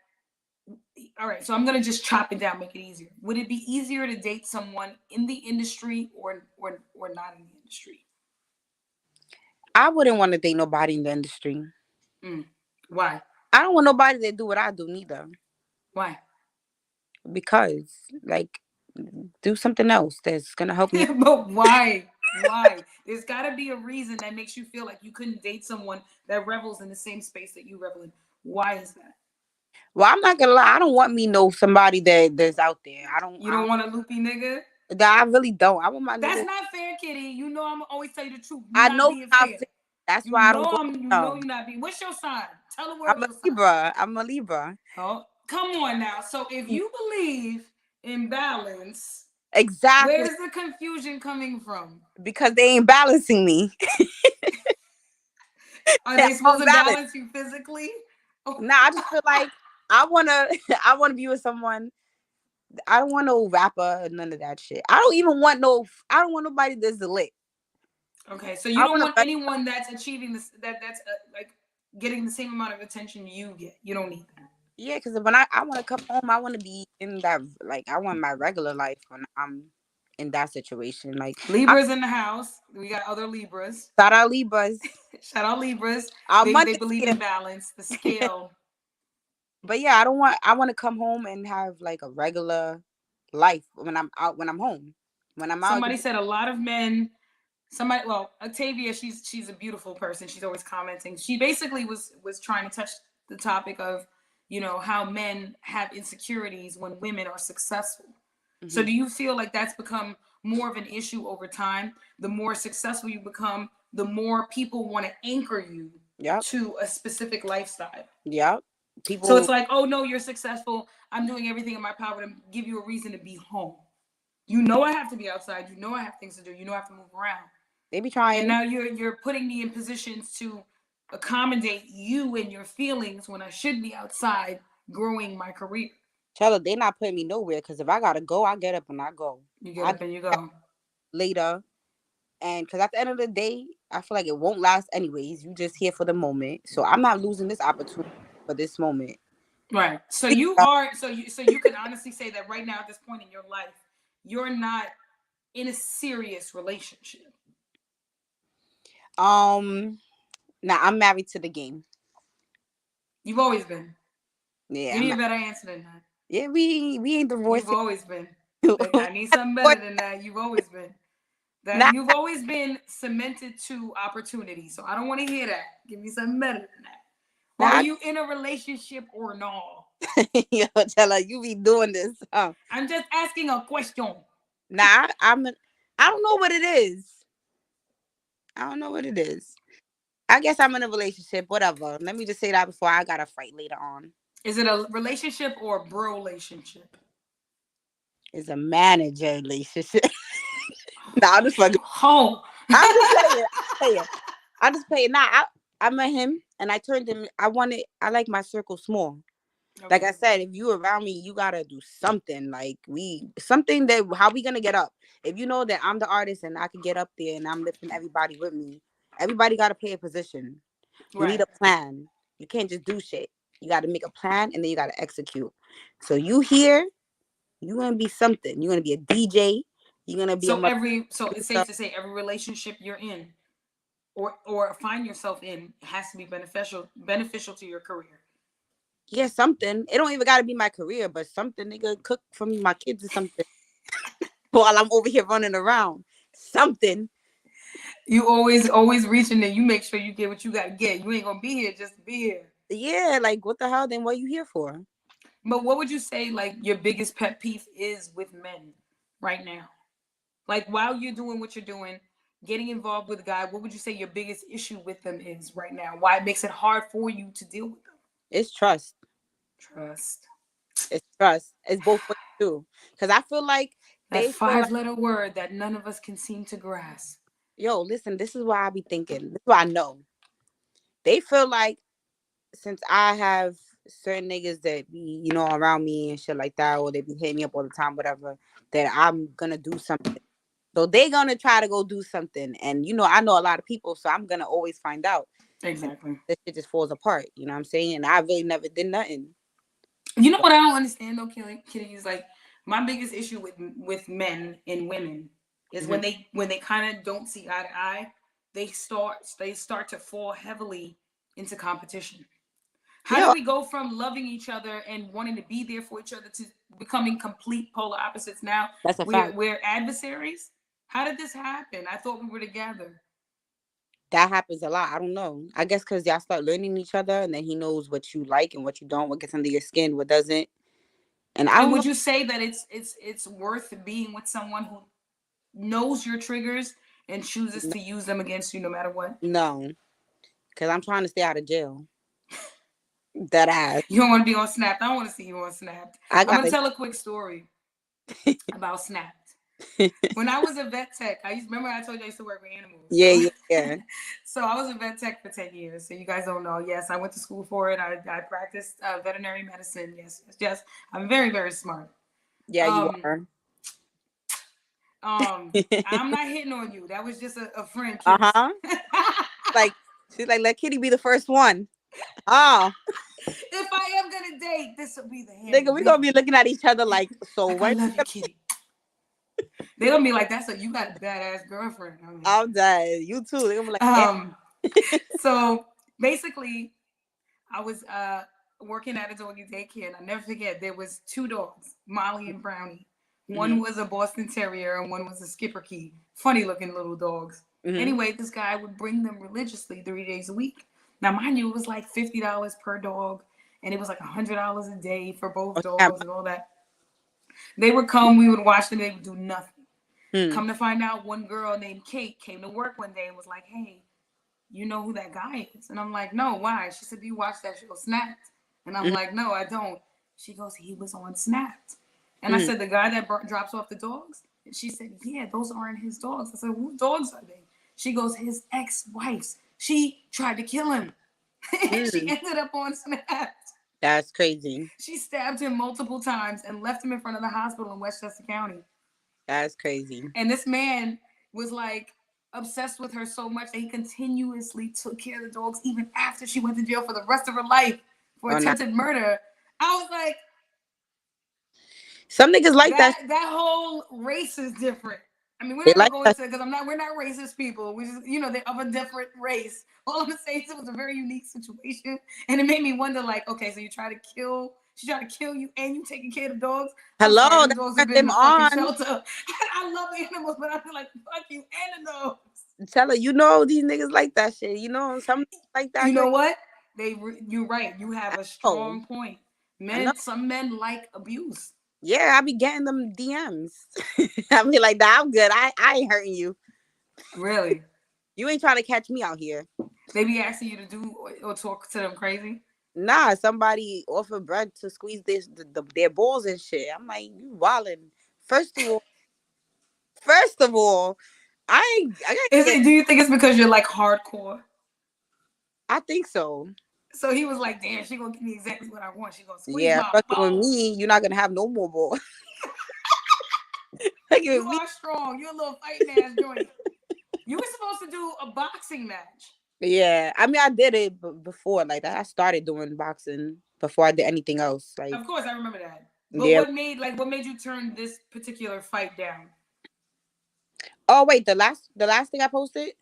All right, so I'm going to just chop it down, make it easier. Would it be easier to date someone in the industry or not in the industry?
I wouldn't want to date nobody in the industry.
Why?
I don't want nobody to do what I do neither.
Why?
Because, like, do something else that's going to help me.
But why? Why? There's got to be a reason that makes you feel like you couldn't date someone that revels in the same space that you revel in. Why is that?
Well, I'm not gonna lie. I don't want me somebody that's out there.
You don't want a loopy nigga?
I really don't. I want my.
That's not fair, Kitty. I'm gonna always tell you the truth.
I know how fair. That's why I don't.
You know you're not being. What's your sign? Tell the world.
I'm a Libra. I'm a Libra.
Oh, come on now. So if you believe in balance,
exactly,
where's the confusion coming from?
Because they ain't balancing me.
Are they supposed to balance you physically?
Nah, I just feel like I wanna be with someone. I don't want no rapper, none of that shit. I don't want nobody that's lit.
Okay, so you don't want anyone that's achieving this, that's like getting the same amount of attention you get. You don't need that.
Yeah, because when I want to come home, I want to be in that, like, I want my regular life when I'm in that situation. Like, I
Libras in the house. We got other Libras.
shout out Libras.
Shout out Libras.
Our
They
month is
believe
here.
in balance. The scale.
But yeah, I want to come home and have like a regular life when I'm out, when I'm home. When I'm out,
Somebody said a lot of men. Somebody, well, Octavia, she's a beautiful person. She's always commenting. She basically was trying to touch the topic of, how men have insecurities when women are successful. So
mhm.
do you feel like that's become more of an issue over time? The more successful you become, the more people want to anchor you
Yep,
to a specific lifestyle.
yep.
So it's
People,
like, oh no, you're successful. I'm doing everything in my power to give you a reason to be home. You know I have to be outside. You know I have things to do. You know I have to move around.
they be
And
trying.
now you're putting me in positions to accommodate you and your feelings when I should be outside growing my career.
Tell her they not putting me nowhere. Because if I gotta go, I get up and I go.
You get
I
up and you go.
later. And because at the end of the day, I feel like it won't last anyways. You just here for the moment. So I'm not losing this opportunity for this moment.
Right. So you can honestly say that right now at this point in your life, you're not in a serious relationship.
Um, now I'm married to the game.
You've always been.
Yeah,
Give me a better answer than that.
yeah, we ain't
You've
divorced
always been.
yet.
Like, I need something better than that. You've always been. That
Nah,
you've always been cemented to opportunity. So I don't want to hear that. Give me something better than that. Are
nah,
you in a relationship or no?
yo, tell her you be doing this. Huh?
I'm just asking a question.
Nah, I don't know what it is. I don't know what it is. I guess I'm in a relationship, whatever. Let me just say that before I gotta fight later on.
Is it a relationship or a bro relationship?
It's a manager relationship. Nah, I'm just fucking.
Oh.
I'm just playing. I'm playing. I'm just playing. Nah, I met him and I turned him. I like my circle small. Like
Okay.
I said, if you around me, you gotta do something. Like something that how we gonna get up? If you know that I'm the artist and I can get up there and I'm lifting everybody with me, everybody gotta play a position. You need
Right.
a plan. You can't just do shit. You gotta make a plan and then you gotta execute. So you here, you gonna be something. You're gonna be a DJ. You're gonna be a
So it's safe to say every relationship you're in or find yourself in has to be beneficial to your career.
yeah, something. It don't even gotta be my career, but something nigga cook for me, my kids or something while I'm over here running around. Something.
You always reaching and you make sure you get what you got to get. You ain't gonna be here just to be here.
Yeah, like what the hell? Then what you here for?
But what would you say like your biggest pet peeve is with men right now? Like while you're doing what you're doing, getting involved with a guy, what would you say your biggest issue with them is right now? Why it makes it hard for you to deal with them?
It's trust.
Trust.
It's trust. It's both ways too. Cause I feel like
That
they feel like,
5 letter word that none of us can seem to grasp.
yo, listen, this is why I be thinking. This is what I know. They feel like since I have certain niggas that be, around me and shit like that, or they be hitting me up all the time, whatever, that I'm gonna do something. So they gonna try to go do something. And I know a lot of people, so I'm gonna always find out. And
Exactly.
this shit just falls apart. You know what I'm saying? And I really never did nothing.
You know what I don't understand though, Kitty, is like my biggest issue with men and women is
Mhm.
when they kind of don't see eye to eye, they start to fall heavily into competition. How do
Yo,
we go from loving each other and wanting to be there for each other to becoming complete polar opposites now?
that's a fact.
We're adversaries. How did this happen? I thought we were together.
That happens a lot. I don't know. I guess because y'all start learning each other, and then he knows what you like and what you don't, what gets under your skin, what doesn't. And I
And
don't know.
would you say that it's worth being with someone who knows your triggers and chooses to use them against you no matter what?
No, because I'm trying to stay out of jail. That ass.
You don't want to be on Snapped. I don't want to see you on Snapped.
I
I'm
got
gonna
to.
tell a quick story about Snapped. When I was a vet tech, remember I told you I used to work with animals.
Yeah,
So,
yeah, yeah.
so I was a vet tech for 10 years. So you guys don't know. Yes, I went to school for it. I practiced veterinary medicine. Yes. I'm very, very smart.
Yeah, you
Um,
are.
I'm not hitting on you. That was just a friend kiss.
Uh-huh. Like, she's like, let Kitty be the first one. Oh.
If I am gonna date, this will be the hand.
Nigga, we gonna be looking at each other like, so
like,
when?
I love you, Kitty. They gonna be like, you got a badass girlfriend. I mean,
I'm dead. You too. They gonna be like,
so basically, I was working at a doggy daycare, and I never forget there was 2 dogs, Molly and Brownie. One was a Boston Terrier, and one was a Schipperke. Funny looking little dogs. Anyway, this guy would bring them religiously 3 days a week. Now, mind you, it was like $50 per dog, and it was like $100 a day for both dogs and all that. They would come, we would watch them, they would do nothing. Come to find out, one girl named Kate came to work one day and was like, hey, you know who that guy is? And I'm like, no, why? She said, do you watch that show, Snapped? And I'm like, no, I don't. She goes, he was on Snapped. And I said, the guy that drops off the dogs? And she said, yeah, those aren't his dogs. I said, whose dogs are they? She goes, his ex-wife's. She tried to kill him. And she ended up on Snapped.
that's crazy.
She stabbed him multiple times and left him in front of the hospital in Westchester County.
That's crazy.
And this man was like obsessed with her so much that he continuously took care of the dogs even after she went to jail for the rest of her life for attempted murder. I was like,
some niggas like that.
That whole race is different. I mean, we're not going to go into it because we're not racist people. We just, they're of a different race. All I'm saying is it was a very unique situation, and it made me wonder, like, okay, so she tried to kill you, and you taking care of dogs.
Hello,
sorry,
that's
dogs
what
have been in
them
the
on.
shelter. I love animals, but I feel like fuck you and the dogs.
Tell her, these niggas like that shit. Some like that.
You know what? You're right. You have a strong point. Some men like abuse.
Yeah, I be getting them DMs. I be like, nah, I'm good. I ain't hurting you.
Really?
You ain't trying to catch me out here.
They be asking you to do or talk to them crazy?
Nah, somebody offer bread to squeeze their balls and shit. I'm like, you wildin'. First of all,
do you think it's because you're like hardcore?
I think so.
So he was like, damn, she gonna give me exactly what I want. She gonna squeeze my
fucking
balls.
with me, you're not gonna have no more balls.
You are strong. You're a little fighting ass joint. You were supposed to do a boxing match.
Yeah, I mean, I did it before. Like, I started doing boxing before I did anything else. Like,
of course, I remember that. But what made you turn this particular fight down?
Oh wait, the last thing I posted,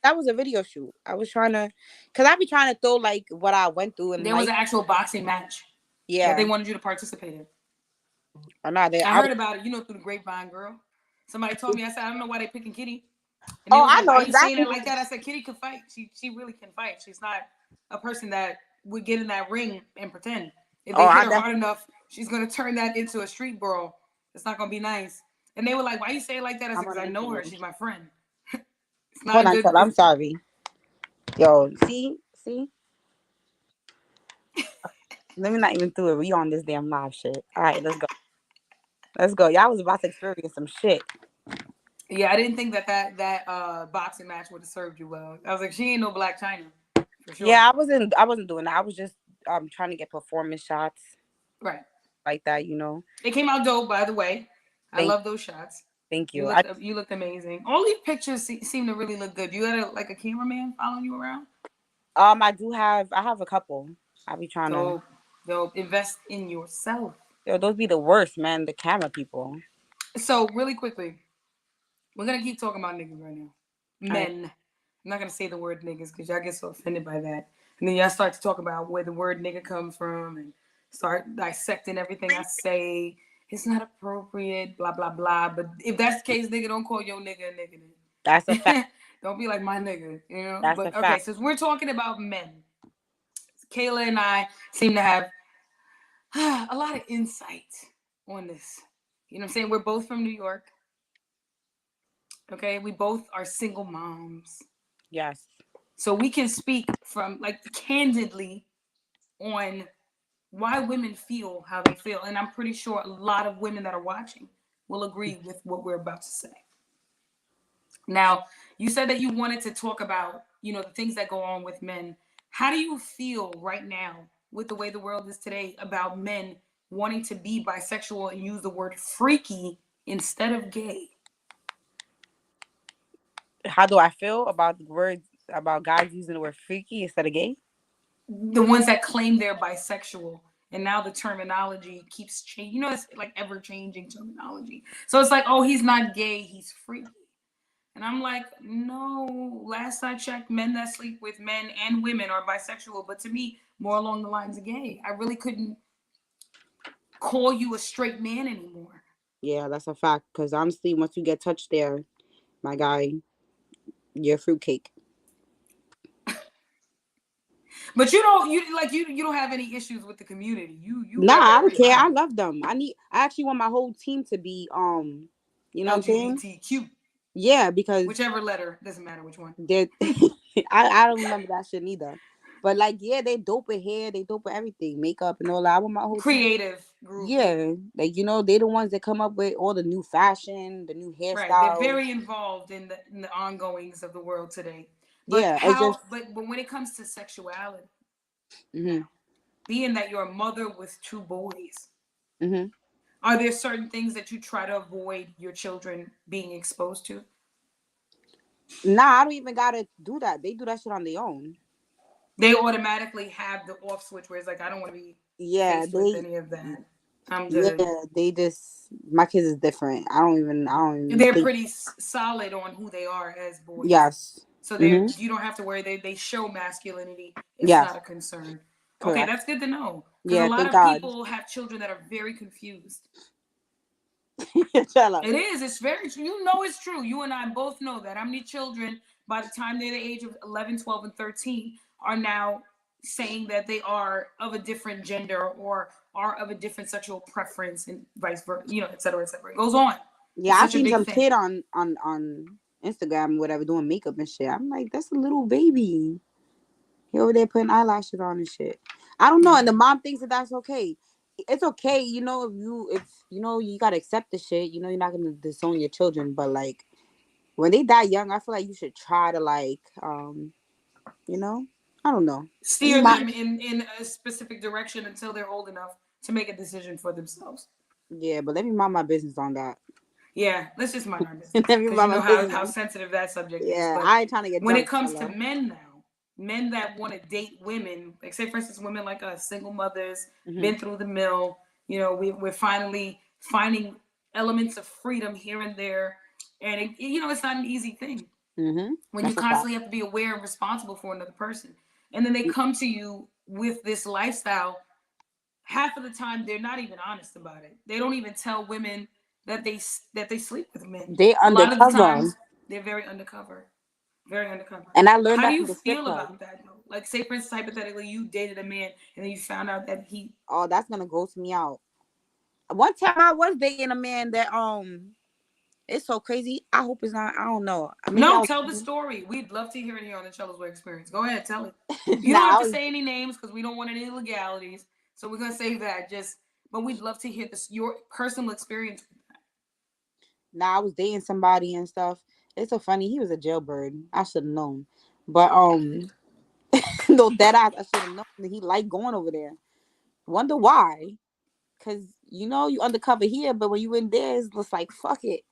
that was a video shoot. I was trying to, cause I be trying to throw like what I went through, and
there was an actual boxing match.
Yeah,
that they wanted you to participate in.
Or not?
I heard about it. Through the grapevine, girl. Somebody told me. I said, I don't know why they picking Kitty. And
I know
why
exactly.
You saying it like that? I said, Kitty can fight. She really can fight. She's not a person that would get in that ring and pretend. If they hit her hard enough, she's gonna turn that into a street brawl. It's not gonna be nice. And they were like, "Why you say it like that?" I said, "Because I know her. She's my friend." It's not
Hold on, I'm sorry. Yo, see. Let me not even do it. We on this damn live shit. All right, let's go. Y'all was about to experience some shit.
Yeah, I didn't think that boxing match would have served you well. I was like, she ain't no Black China. For sure.
Yeah, I wasn't doing that. I was just trying to get performance shots.
Right.
Like that,
It came out dope, by the way. I love those shots.
Thank you.
You looked amazing. All these pictures seem to really look good. You got a cameraman following you around?
I have a couple. I be trying to.
They'll invest in yourself.
Yo, those be the worst, man. The camera people.
So really quickly, we're gonna keep talking about niggas right now. Men. I'm not gonna say the word niggas because y'all get so offended by that. And then y'all start to talk about where the word nigga comes from and start dissecting everything I say. It's not appropriate, blah, blah, blah. But if that's the case, nigga, don't call your nigga a nigga.
That's a fact.
Don't be like my nigga,
That's a fact.
Okay, since we're talking about men, Kayla and I seem to have a lot of insight on this. You know what I'm saying? We're both from New York. Okay, we both are single moms.
Yes.
So we can speak from candidly on why women feel how they feel. And I'm pretty sure a lot of women that are watching will agree with what we're about to say. Now, you said that you wanted to talk about, the things that go on with men. How do you feel right now with the way the world is today about men wanting to be bisexual and use the word freaky instead of gay?
How do I feel about guys using the word freaky instead of gay?
The ones that claim they're bisexual And now the terminology keeps changing. You know, it's like ever changing terminology. So it's like, oh, he's not gay, he's freaky. And I'm like, no, last I checked, men that sleep with men and women are bisexual. But to me, more along the lines of gay. I really couldn't call you a straight man anymore.
Yeah, that's a fact. Because honestly, once you get touched there, my guy, you're fruitcake.
But you don't have any issues with the community. You
Nah,
rep
I don't care. I
everybody.
love them. I actually want my whole team to be you know what I'm saying?
LGBTQ,
Yeah, because
whichever letter, doesn't matter which one.
they're I don't remember that shit neither. But like, yeah, they dope with hair, they dope with everything, makeup and all that. I want my whole team.
Creative group.
Yeah, like they the ones that come up with all the new fashion, the new
Right. They're
hairstyles.
very involved in the ongoings of the world today. But
Yeah, it's just
but when it comes to sexuality,
mhm,
being that you're a mother with two boys,
mhm.
are there certain things that you try to avoid your children being exposed to?
Nah, I don't even gotta do that. They do that shit on their own.
They automatically have the off switch where it's like, I don't want to be
Yeah,
faced with any of that. I'm good.
yeah, they just my kids is different. I don't even
They're
think.
pretty solid on who they are as boys.
Yes.
So
Mm-hmm.
you don't have to worry. They show masculinity. It's
Yes.
not a concern. Okay,
Correct.
that's good to know. Because a
Yeah.
lot
Thank
of
God.
people have children that are very confused.
Tell us.
It is. It's very true. You know it's true. You and I both know that. How many children, by the time they're the age of 11, 12, and 13, are now saying that they are of a different gender or are of a different sexual preference and vice versa, you know, et cetera, et cetera. It goes on.
Yeah,
It's
I
such a
seen
big
some
thing.
kid on Instagram, whatever, doing makeup and shit. I'm like, that's a little baby. He over there putting eyelashes on and shit. I don't know. And the mom thinks that that's okay. It's okay, you know, if you know you gotta accept the shit. You know, you're not gonna disown your children, but like when they die young, I feel like you should try to like, you know, I don't know.
Steer them in a specific direction until they're old enough to make a decision for themselves.
Yeah, but let me mind my business on that.
Yeah, let's just mind our business
Let me
because you
mind my
know how
business.
sensitive that subject is.
Yeah,
But
I ain't trying to get
when it
jumped,
comes to
fella.
men now, men that want to date women, like say for instance, women like us, single mothers,
Mm-hmm.
been through the mill, you know, we're finally finding elements of freedom here and there, and you know, it's not an easy thing
Mm-hmm.
when you
That's a fact.
constantly have to be aware and responsible for another person, and then they come to you with this lifestyle. Half of the time, they're not even honest about it. They don't even tell women that they sleep with men.
They
A lot of the
undercover.
times, they're very undercover. Very undercover.
And I learned
How do
that from
you
the strip
feel
club.
about that though? Like, say for instance, hypothetically, you dated a man and then you found out that he.
Oh, that's gonna gross me out. One time I was dating a man that it's so crazy. I hope it's not. I don't know. Maybe I
No,
was.
tell the story. We'd love to hear it here on the CHELA'S Way Experience. Go ahead, tell it. You
Nah,
don't have
I
to
was.
say any names because we don't want any illegalities. So we're gonna save that. But we'd love to hear your personal experience.
Nah, I was dating somebody and stuff. It's so funny. He was a jailbird. I should have known. But no, that I should have known that he liked going over there. Wonder why? Cause you know you undercover here, but when you in there, it's just like fuck it.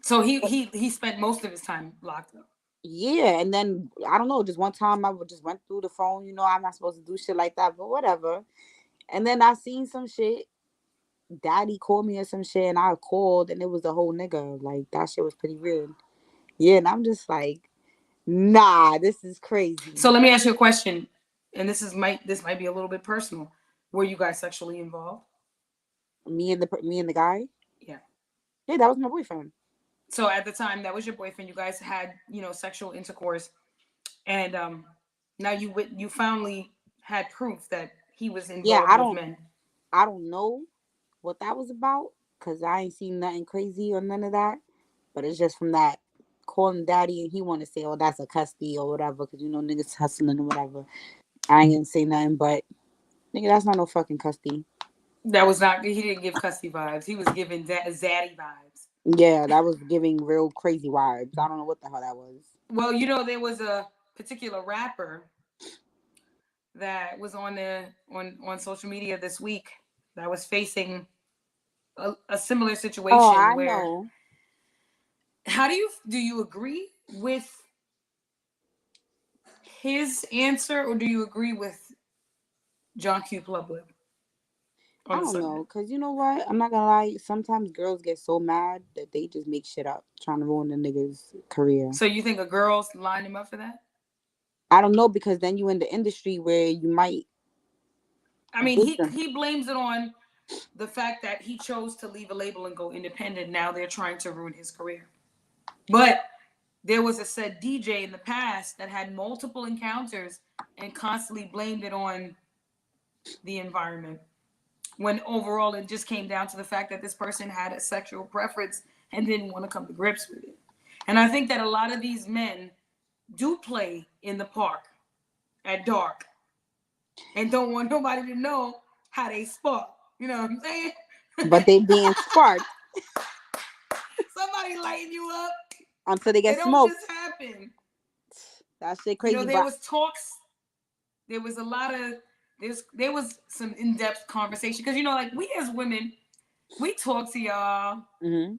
So he spent most of his time locked up.
Yeah, and then I don't know. Just one time, just went through the phone. You know, I'm not supposed to do shit like that, but whatever. And then I seen some shit. Daddy called me or some shit, and I called, and it was the whole nigga. Like that shit was pretty weird. Yeah, and I'm just like, nah, this is crazy.
So let me ask you a question, and this might be a little bit personal. Were you guys sexually involved?
Me and the guy.
Yeah.
Yeah, that was my boyfriend.
So at the time, that was your boyfriend. You guys had sexual intercourse, and now you finally had proof that he was
Yeah,
involved with men.
I don't know what that was about because I ain't seen nothing crazy or none of that. But it's just from that calling daddy and he want to say, oh, that's a custody or whatever because you know niggas hustling or whatever. I ain't gonna say nothing, but nigga, that's not no fucking custody.
That was not. He didn't give custody vibes. He was giving zaddy vibes.
Yeah, that was giving real crazy vibes. I don't know what the hell that was.
Well, there was a particular rapper that was on social media this week that was facing a similar situation.
Oh, I
where
know.
How do you agree with his answer or do you agree with John Q. Public?
I
on the
don't
subject?
know, cause you know what? I'm not gonna lie. Sometimes girls get so mad that they just make shit up, trying to ruin the nigga's career.
So you think a girl's lined him up for that?
I don't know, because then you in the industry where you might
I mean,
diss them.
he blames it on the fact that he chose to leave a label and go independent. Now they're trying to ruin his career. But there was a said DJ in the past that had multiple encounters and constantly blamed it on the environment. When overall it just came down to the fact that this person had a sexual preference and didn't want to come to grips with it. And I think that a lot of these men do play in the park at dark and don't want nobody to know how they spark. You know what I'm saying?
But they being sparked
Somebody lighten you up.
until they
It
get
don't
smoked.
just happen.
That shit
You know,
crazy.
there
But
was talks. There was a lot of there was some in-depth conversation because you know, like we as women, we talk to y'all
hmm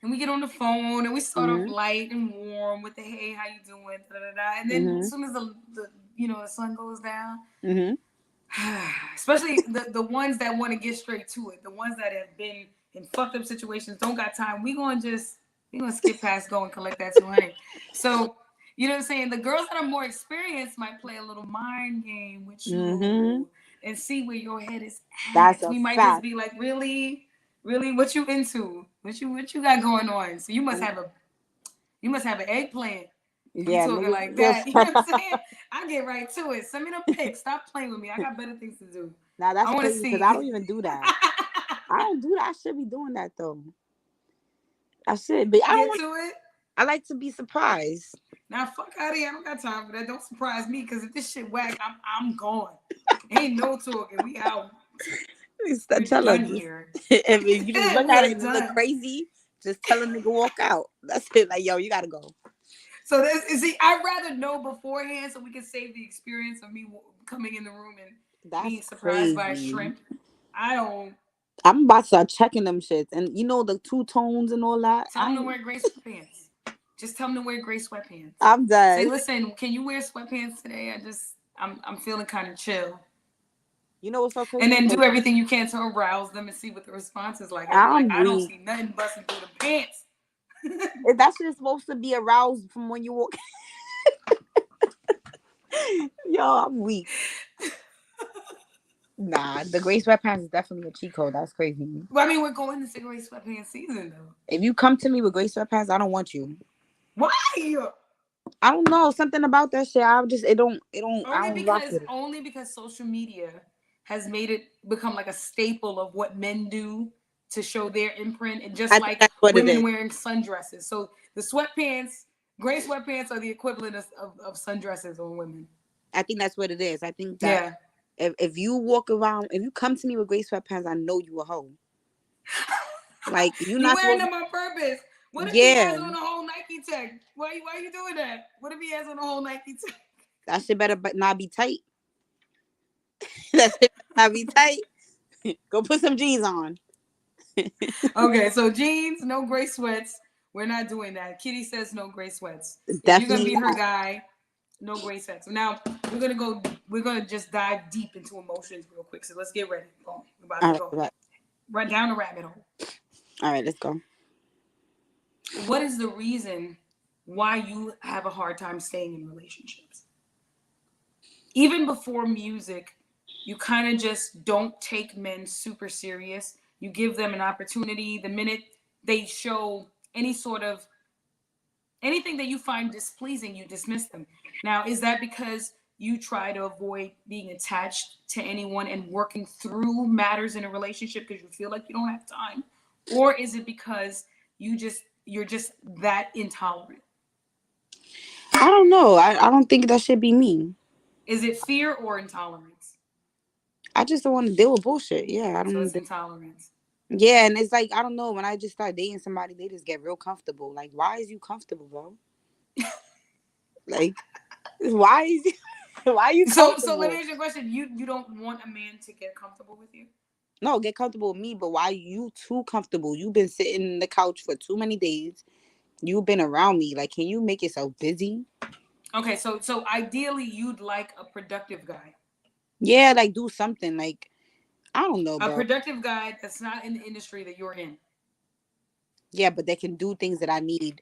and we get on the phone and we start off
hmm
light and warm with the hey, how you doing, da, da, da. And then
hmm
as soon as the you know the sun goes down,
hmm
especially the ones that want to get straight to it, the ones that have been in fucked up situations, don't got time. We gonna skip past, go and collect that 200. So you know what I'm saying? The girls that are more experienced might play a little mind game with
hmm
you and see where your head is
That's
at.
a
We might just
fact.
be like, really, really, what you into? What you got going on? So you must have an eggplant. If you
Yeah,
talking
niggas.
like
Yes.
that, you know what I'm saying? I get right to it. Send me the pics. Stop playing with me. I got better things to do.
Now that's
I want to
crazy because I
see.
don't even do that. I don't do that. I should be doing that though. I should, but I don't
Get
want.
to it.
I like to be surprised.
Now fuck out of here. I don't got time for that. Don't surprise me because if this shit whack, I'm gone. Ain't no talking. We out. We're
Tell her
done
just
here.
if you just look
We
at
are
it and it look
done.
crazy, just tell a nigga walk out. That's it. Like, yo, you gotta go.
So see, I'd rather know beforehand so we can save the experience of me coming in the room and
That's
being surprised by a
crazy.
shrimp. I don't
I'm about to start checking them shits, and you know the two tones and all that.
tell them to wear gray sweatpants. Just tell them to wear gray sweatpants.
I'm
Say,
done.
listen, can you wear sweatpants today? I'm feeling kind of chill.
You know what's so
And
crazy?
then
'Cause
do everything you can to arouse them and see what the response is like. And be like,
I'm
I don't
weak.
see nothing busting through the pants.
If that shit is supposed to be aroused from when you walk, yo, I'm weak. Nah, the gray sweatpants is definitely a cheat code. That's crazy.
But I mean, we're going into gray sweatpants season though.
If you come to me with gray sweatpants, I don't want you.
Why?
I don't know, something about that shit. I don't rock with it.
Only because social media has made it become like a staple of what men do to show their imprint, and just
I think
like
that's what it
women
is.
wearing sundresses. So the sweatpants, gray sweatpants, are the equivalent of sundresses on women.
I think that's what it is. I think that
Yeah.
if you walk around, if you come to me with gray sweatpants, I know you a hoe. Like you're
You
not
wearing
supposed
them on purpose.
to.
What if he
Yeah,
has on a whole Nike tech? Why you doing that? What if he has on a whole Nike tech?
that shit better but not be tight. That shit better not be tight. Go put some jeans on.
Okay, so jeans, no gray sweats. We're not doing that. Kitty says no gray sweats. If you're gonna
Definitely
be her
not.
guy, no gray sweats. Now we're gonna just dive deep into emotions real quick. So let's get ready. Boom. We're about
All
to
right,
go.
right.
Right down the rabbit hole.
All right, let's go.
What is the reason why you have a hard time staying in relationships? Even before music, you kind of just don't take men super serious. You give them an opportunity. The minute they show any sort of anything that you find displeasing, you dismiss them. Now, is that because you try to avoid being attached to anyone and working through matters in a relationship because you feel like you don't have time? Or is it because you're just that intolerant?
I don't know. I don't think that should be me.
Is it fear or intolerance?
I just don't want to deal with bullshit. Yeah, I
So
don't
it's
need to.
intolerance.
Yeah, and it's like I don't know. When I just start dating somebody, they just get real comfortable. Like, why is you comfortable, bro? Like, why is you, why are you
So let me
comfortable?
ask you a question. You don't want a man to get comfortable with you?
No, get comfortable with me, but why you too comfortable? You've been sitting in the couch for too many days. You've been around me. Like, can you make yourself busy?
Okay, so ideally you'd like a productive guy.
Yeah, like do something. Like, I don't know,
A
bro.
productive guy that's not in the industry that you're in,
Yeah, but they can do things that I need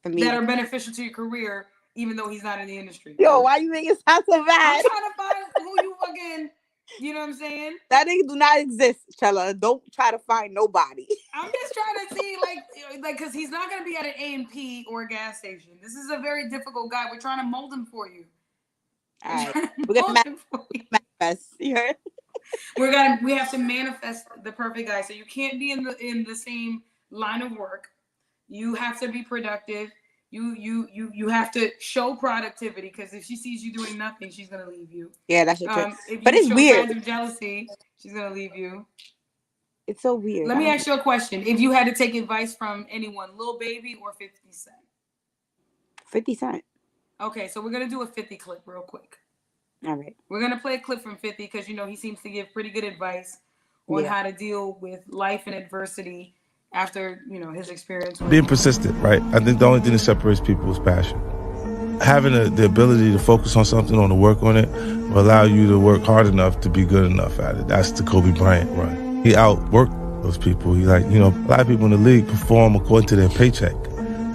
for me
that
to.
are beneficial to your career, even though he's not in the industry.
Yo, why you make it sound so
I'm
bad?
trying to find who you fucking, you know what I'm saying?
That nigga do not exist, Chella. Don't try to find nobody.
I'm just trying to see, like, because he's not going to be at an A&P or a gas station. This is a very difficult guy. We're trying to mold him for you.
All right,
We're trying to
we're gonna
mold him for you.
manifest. You heard?
We have to manifest the perfect guy. So you can't be in the same line of work. You have to be productive. You have to show productivity, because if she sees you doing nothing, she's gonna leave you.
Yeah, that's your trick.
If
But
you
it's
show
weird.
signs of jealousy, she's gonna leave you.
It's so weird.
Let me ask you a question. If you had to take advice from anyone, Lil Baby or 50 Cent?
50 Cent.
Okay, so we're gonna do a 50 clip real quick.
All right.
We're gonna play a clip from 50 because he seems to give pretty good advice on how to deal with life and adversity after his experience.
Being persistent, right? I think the only thing that separates people is passion. Having the ability to focus on something, or to work on it, will allow you to work hard enough to be good enough at it. That's the Kobe Bryant run. He outworked those people. He a lot of people in the league perform according to their paycheck.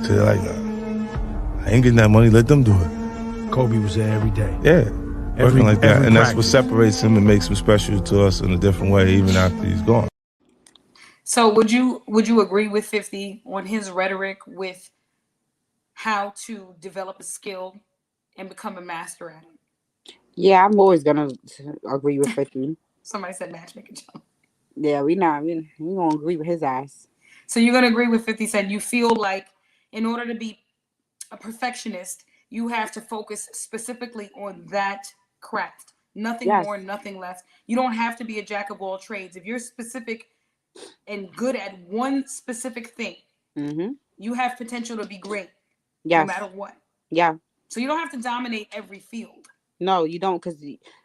So they're like, I ain't getting that money, let them do it.
Kobe was there every day.
Yeah, working like that. And that's what
practice.
separates him and makes him special to us in a different way, even after he's gone.
So would you agree with 50 on his rhetoric with how to develop a skill and become a master at it?
Yeah, I'm always gonna agree with 50.
Somebody said matchmaking.
Yeah, we gonna agree with his ass.
So you're gonna agree with 50 Cent. You feel like in order to be a perfectionist, you have to focus specifically on that craft. Nothing more, nothing less. You don't have to be a jack of all trades. If you're specific and good at one specific thing, you have potential to be great. No matter what.
Yeah.
So you don't have to dominate every field.
No, you don't, because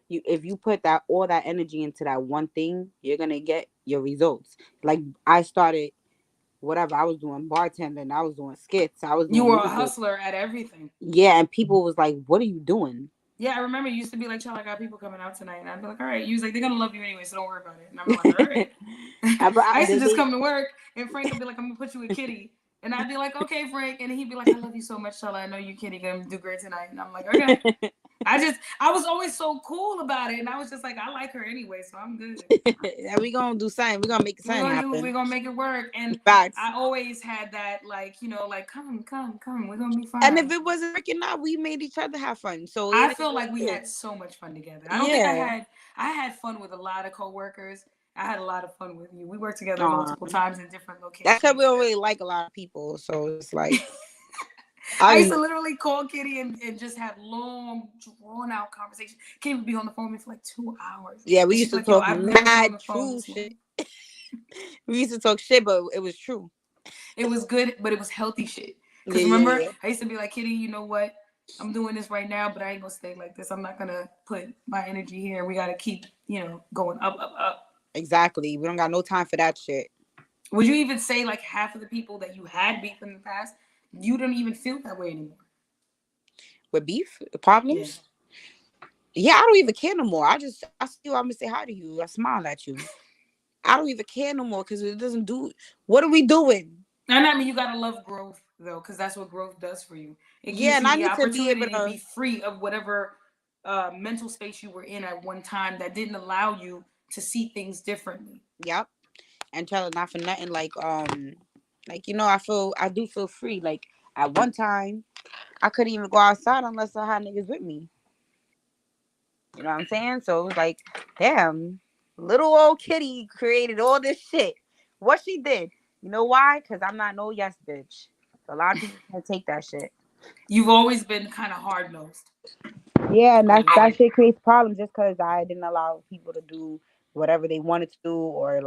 if you put all that energy into that one thing, you're gonna get your results. Like I started, whatever I was doing, bartending, I was doing skits,
You were a hustler at everything.
Yeah, and people was like, "What are you doing?"
Yeah, I remember you used to be like, "Child, I got people coming out tonight," and I'd be like, "All right." You was like, "They're gonna love you anyway, so don't worry about it." And I'm like, "All right." I used to just come to work, and Frank would be like, "I'm gonna put you with Kitty," and I'd be like, "Okay, Frank," and he'd be like, "I love you so much, Shala. I know you, Kitty, gonna do great tonight," and I'm like, "Okay." I was always so cool about it, and I was just like, I like her anyway, so I'm good.
And we gonna do something. We gonna make something happen.
We're gonna make it work. And
Facts.
I always had that, come, we're gonna be fine.
And if it wasn't working out, we made each other have fun. So
I feel like we had so much fun together. I don't think I had fun with a lot of coworkers. I had a lot of fun with you. We worked together multiple times in different locations.
That's because we don't really like a lot of people, so it's like.
I used to literally call Kitty and just have long, drawn out conversations. Kitty would be on the phone with me for like 2 hours.
Yeah, we used to talk mad true shit. We used to talk shit, but it was true.
It was good, but it was healthy shit. Because remember, I used to be like, Kitty, you know what? I'm doing this right now, but I ain't gonna stay like this. I'm not gonna put my energy here. We gotta keep, going up, up, up.
Exactly. We don't got no time for that shit.
Would you even say like half of the people that you had beef in the past, you don't even feel that way anymore?
With beef? Problems? Yeah, I don't even care no more. I see you, I'm gonna say hi to you. I smile at you. I don't even care no more because it doesn't do. What are we doing?
And I mean, you gotta love growth though, because that's what growth does for you. It gives you
and I
the
need to be able
opportunity to be free of whatever mental space you were in at one time that didn't allow you to see things differently.
Yep. And tell not for nothing, I do feel free. Like at one time, I couldn't even go outside unless I had niggas with me. You know what I'm saying? So it was like, damn, little old Kitty created all this shit. What she did? You know why? Because I'm not no yes bitch. So a lot of people can't take that shit.
You've always been kind of hard nosed.
Yeah, and that shit creates problems just because I didn't allow people to do whatever they wanted to do, or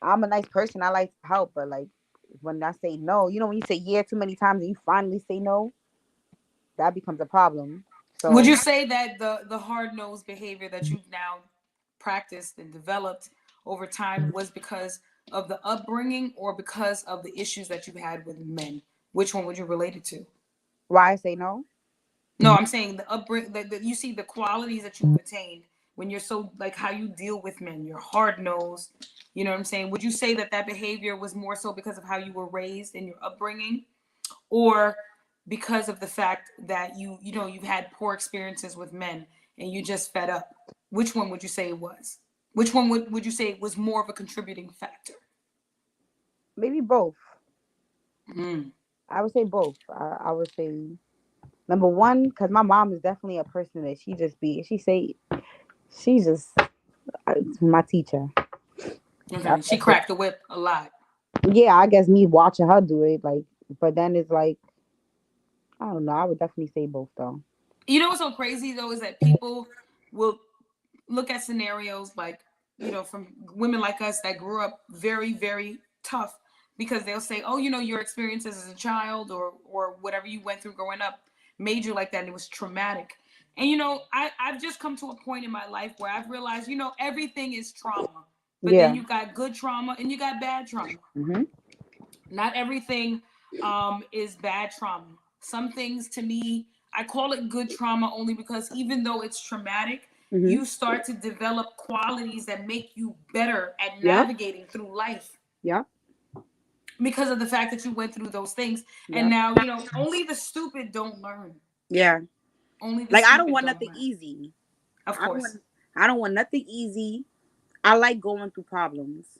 I'm a nice person. I like to help, but like when I say no, when you say yeah too many times and you finally say no, that becomes a problem. So
would you say that the hard-nosed behavior that you've now practiced and developed over time was because of the upbringing or because of the issues that you had with men? Which one would you relate it to?
Why I say no?
No, I'm saying the upbringing, that you see the qualities that you've attained when you're so like how you deal with men, you're hard nosed. You know what I'm saying? Would you say that that behavior was more so because of how you were raised and your upbringing, or because of the fact that you know you've had poor experiences with men and you just fed up? Which one would you say it was? Which one would you say was more of a contributing factor?
Maybe both.
Mm.
I would say both. I would say number one, because my mom is definitely a person that she's just my teacher.
Okay, she cracked the whip a lot.
Yeah, I guess me watching her do it, like, but then it's like, I don't know. I would definitely say both though.
You know what's so crazy though is that people will look at scenarios like, you know, from women like us that grew up very, very tough, because they'll say, oh, you know, your experiences as a child or whatever you went through growing up made you like that and it was traumatic. And you know, I've just come to a point in my life where I've realized, you know, everything is trauma. But
Yeah.
then you got good trauma and you got bad trauma.
Hmm.
Not everything is bad trauma. Some things to me, I call it good trauma only because even though it's traumatic,
Hmm.
you start to develop qualities that make you better at
Yeah.
navigating through life
Yeah.
because of the fact that you went through those things. And
Yeah.
now, you know, only the stupid don't learn.
Yeah.
Only the
Like I don't
stupid
want
don't
nothing
learn.
easy.
Of
I don't
course.
want. I don't want nothing easy. I like going through problems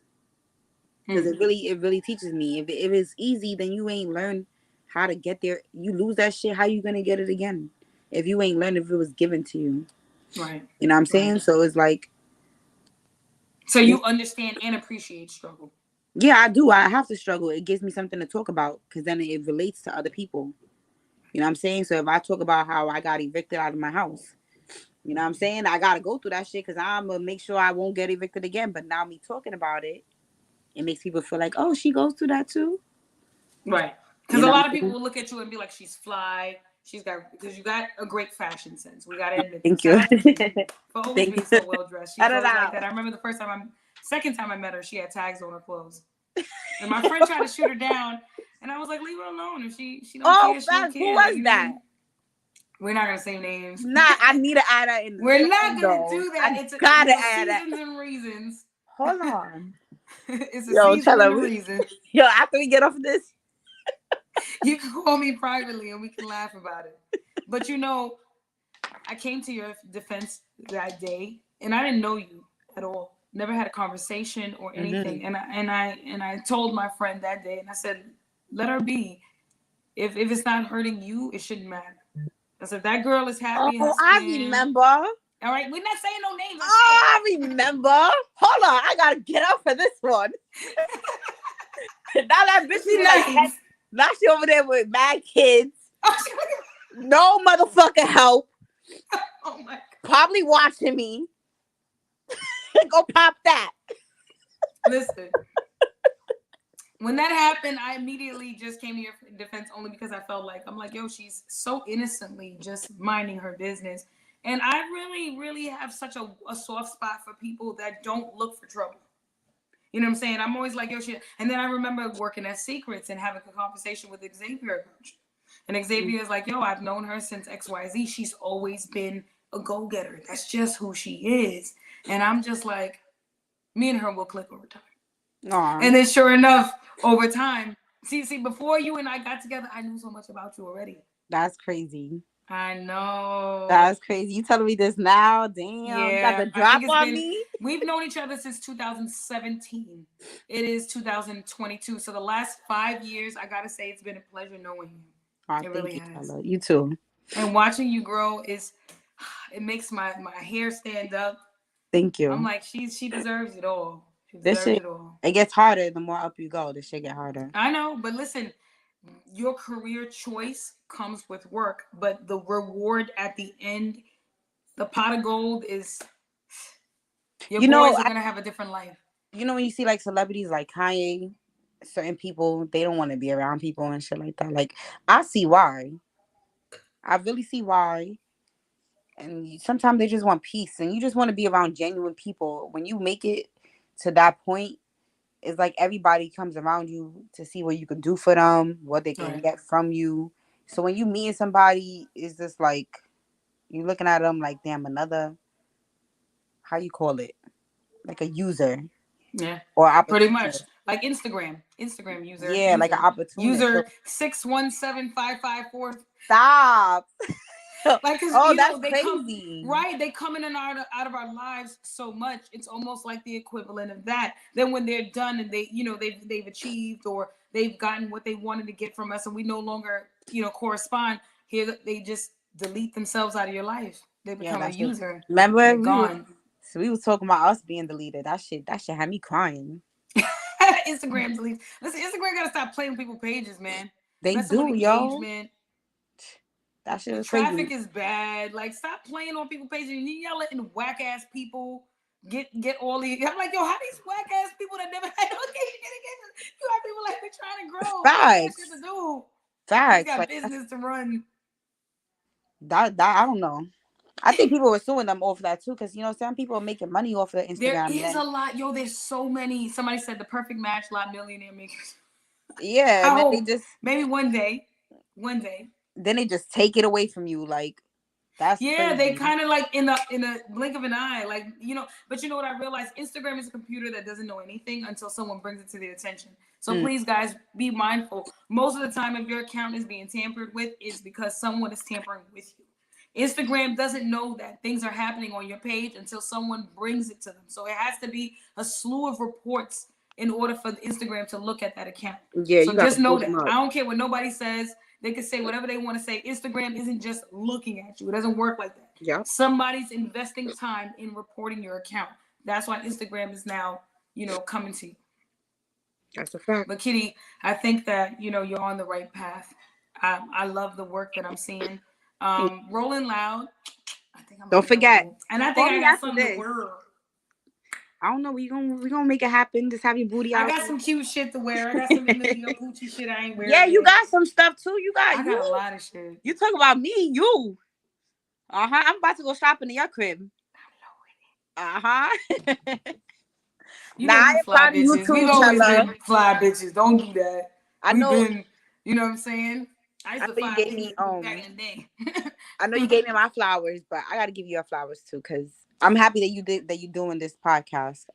because it really teaches me. If it's easy, then you ain't learn how to get there. You lose that shit. How you gonna get it again? If you ain't learned if it was given to you.
Right.
You know what I'm saying?
Right.
So it's like,
So you understand and appreciate struggle.
yeah, I do. I have to struggle. It gives me something to talk about because then it relates to other people. You know what I'm saying? So if I talk about how I got evicted out of my house, you know what I'm saying? I got to go through that shit because I'm going to make sure I won't get evicted again. But now me talking about it, it makes people feel like, oh, she goes through that too.
Right. Because
You
a
know
lot
what
of
I'm
people
saying?
will look at you and be like, she's fly. She's got, because you got a great fashion sense. We got to admit that.
Thank you.
Shout out to Gigi for always
Thank
being
you.
so well dressed.
I
She's
don't
always like
know.
that. I remember second time I met her, she had tags on her clothes. And my friend tried to shoot her down. And I was like, leave her alone. If she don't
Oh,
care, she don't
facts. Who
care.
was
Like, you know,
that?
we're not going to say names.
Nah, I need to add that in the
We're not
thing,
going to
though.
do that.
I
It's
gotta add that.
seasons and reasons.
Hold on.
It's a
Yo,
season
tell
and a
her.
reason.
Yo, after we get off of this.
You can call me privately and we can laugh about it. But you know, I came to your defense that day and I didn't know you at all. Never had a conversation or anything.
Mm-hmm.
And I told my friend that day and I said, let her be. If it's not hurting you, it shouldn't matter. I said that girl is happy in her
Oh, I
skin.
remember.
All right, we're not saying no names.
Oh, I remember. Hold on, I gotta get up for this one. Now that bitch
She
be like,
nice.
now she over there with mad kids. No motherfucking help.
Oh my God.
Probably watching me. Go pop that.
Listen. When that happened, I immediately just came to your defense only because I felt like, I'm like, yo, she's so innocently just minding her business. And I really, really have such a soft spot for people that don't look for trouble. You know what I'm saying? I'm always like, yo, shit. And then I remember working at Secrets and having a conversation with Xavier. And Xavier is like, yo, I've known her since XYZ. She's always been a go-getter. That's just who she is. And I'm just like, me and her will click over time.
Aww.
And then sure enough, over time, see, before you and I got together, I knew so much about you already.
That's crazy.
I know.
That's crazy. You telling me this now? Damn.
Yeah.
You got the drop on me?
We've known each other since 2017. It is 2022. So the last 5 years, I got to say, it's been a pleasure knowing you.
Oh,
it really has.
Tyler. You too.
And watching you grow it makes my hair stand up.
Thank you.
I'm like, she deserves it all. She
This
deserves
shit,
it all.
it gets harder the more up you go. This shit get harder.
I know, but listen, your career choice comes with work, but the reward at the end, the pot of gold is your boys are gonna have a different life.
You know when you see like celebrities like Kanye, certain people, they don't want to be around people and shit like that. Like, I see why. I really see why. And sometimes they just want peace and you just want to be around genuine people. When you make it to that point, it's like everybody comes around you to see what you can do for them, what they can get from you. So when you meet somebody, it's just like you looking at them like, damn, another how you call it, like a user
Yeah,
or
pretty much
opportunist.
like Instagram user,
Yeah, like an opportunist. So,
user 617554.
stop.
Like, cause
Oh,
you know
that's
they come
crazy.
right, they come in and out of our lives so much. It's almost like the equivalent of that. Then when they're done and they, you know, they've achieved or they've gotten what they wanted to get from us, and we no longer, you know, correspond. Here they just delete themselves out of your life. They
Yeah,
become a
that's it.
user.
Remember
They're
we
gone.
was talking about us being deleted. That shit had me crying.
Instagram deletes. Listen, Instagram gotta stop playing with people's pages, man.
They
Messing with
do, yo.
engagement.
That shit
The
was crazy.
traffic is bad. Like, stop playing on people's pages. Y'all letting whack ass people get all these. I'm like, yo, how these whack ass people that never had no engagement? You have people like they're trying to grow. They got
Facts.
shit to do. They
Facts.
got
Like
business to run.
that I don't know. I think people were suing them off that too, because you know some people are making money off of
There
Instagram.
is a lot, yo. There's so many. Somebody said the perfect match, lot millionaire makers.
Yeah,
I
and then
hope
they just
maybe one day.
then they just take it away from you. Like that's
Yeah,
crazy.
they kind of like in a blink of an eye, like, you know. But you know what I realized? Instagram is a computer that doesn't know anything until someone brings it to their attention. So please, guys, be mindful. Most of the time, if your account is being tampered with, it's because someone is tampering with you. Instagram doesn't know that things are happening on your page until someone brings it to them. So it has to be a slew of reports in order for Instagram to look at that account.
Yeah,
So
you got
just
to
know
pull
that.
them up.
I don't care what nobody says. They can say whatever they want to say. Instagram isn't just looking at you. It doesn't work like that.
Yeah.
Somebody's investing time in reporting your account. That's why Instagram is now, you know, coming to you.
That's a fact.
But Kitty, I think that, you know, you're on the right path. I love the work that I'm seeing. Rolling Loud. I think I'm
Don't forget.
and I think
Call
I
me
got
after
something
this.
to wear.
I don't know. We gonna make it happen. Just have your booty out.
I got some cute shit to wear. I got some Emilio Pucci shit I ain't wearing.
Yeah, you
yet.
got some stuff too.
I got a lot of shit.
You talk about me, you. I'm about to go shopping in your crib.
You
Nah,
know
I
we
am
fly
proud of you
bitches.
too,
We've always
Chella.
been fly bitches. Don't do that.
I
We've
know.
been, you know what I'm saying? I used to
You
fly
gave
bitches
me
back in the day.
I know you gave me my flowers, but I got to give you your flowers too, because I'm happy that you doing this podcast.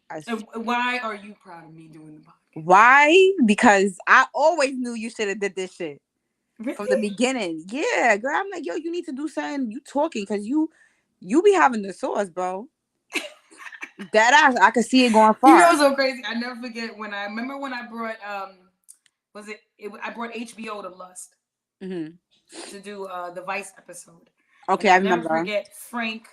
Why are you proud of me doing the podcast?
Why? Because I always knew you should have did this shit from the
Really?
beginning. Yeah, girl. I'm like, yo, you need to do something. You talking because you be having the sauce, bro. That I could see it going far.
You know what's so crazy? I never forget when I brought I brought HBO to Lust to do the Vice episode.
Okay,
and
I
I'll never
remember.
forget Frank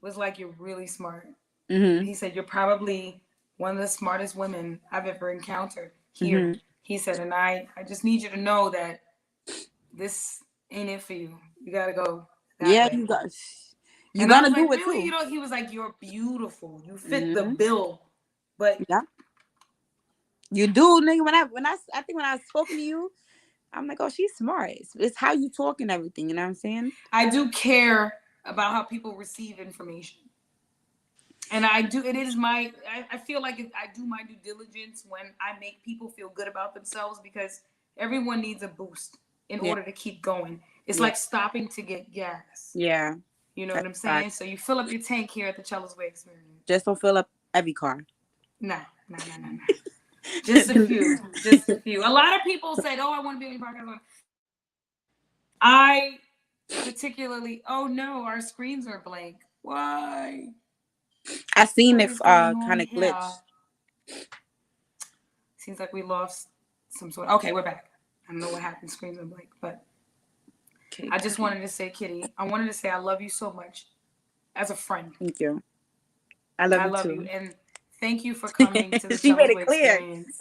was like, "You're really smart."
Mm-hmm.
He said, "You're probably one of the smartest women I've ever encountered here."
Mm-hmm.
He said, "And I just need you to know that this ain't it for you. You gotta go that way."
You got. You
And I
gonna
was
do
like,
it
"Really?"
too.
You know, he was like, "You're beautiful. You fit the bill." But
yeah, you do, nigga. I think when I was talking to you, I'm like, oh, she's smart. It's how you talk and everything. You know what I'm saying?
I do care about how people receive information. And I do, it is my, I feel like I do my due diligence when I make people feel good about themselves, because everyone needs a boost in order to keep going. It's like stopping to get gas.
Yeah.
You know what I'm saying?
Right.
So you fill up your tank here at the CHELA'S Way Experience.
Just don't fill up every car.
No. Just a few. Just a few. A lot of people said, "Oh, I want to be on your podcast." I particularly, oh no, our screens are blank. Why?
I seen it kind of glitch.
Seems like we lost some sort. Okay, we're back. I don't know what happened. Screens are blank, but I just wanted to say, Kitty, I wanted to say I love you so much as a friend.
Thank you. I love you too.
And thank you for coming to the
She made
CHELA'S
it
Way
clear.
Experience.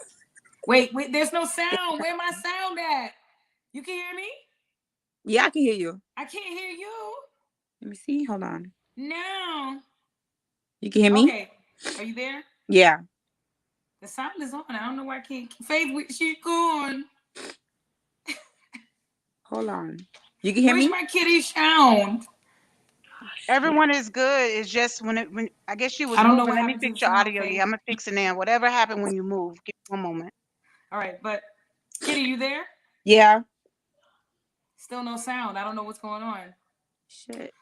Wait, there's no sound. Where my sound at? You can hear me?
Yeah, I can hear you.
I can't hear you.
Let me see. Hold on.
No.
You can hear me?
Okay. Are you there?
Yeah.
The sound is on. I don't know why I can't. Faith, she's gone.
Hold on. You can hear
Where's
me?
my kitty sound?
Everyone is good. It's just when I guess you was
I don't know
moving.
what
Let me
happened to
fix
the
your
sound,
audio.
Faith.
Yeah, I'm gonna fix it now. Whatever happened when you move. Give me one moment.
All right, but Kitty, you there?
Yeah.
Still no sound. I don't know what's going on.
Shit.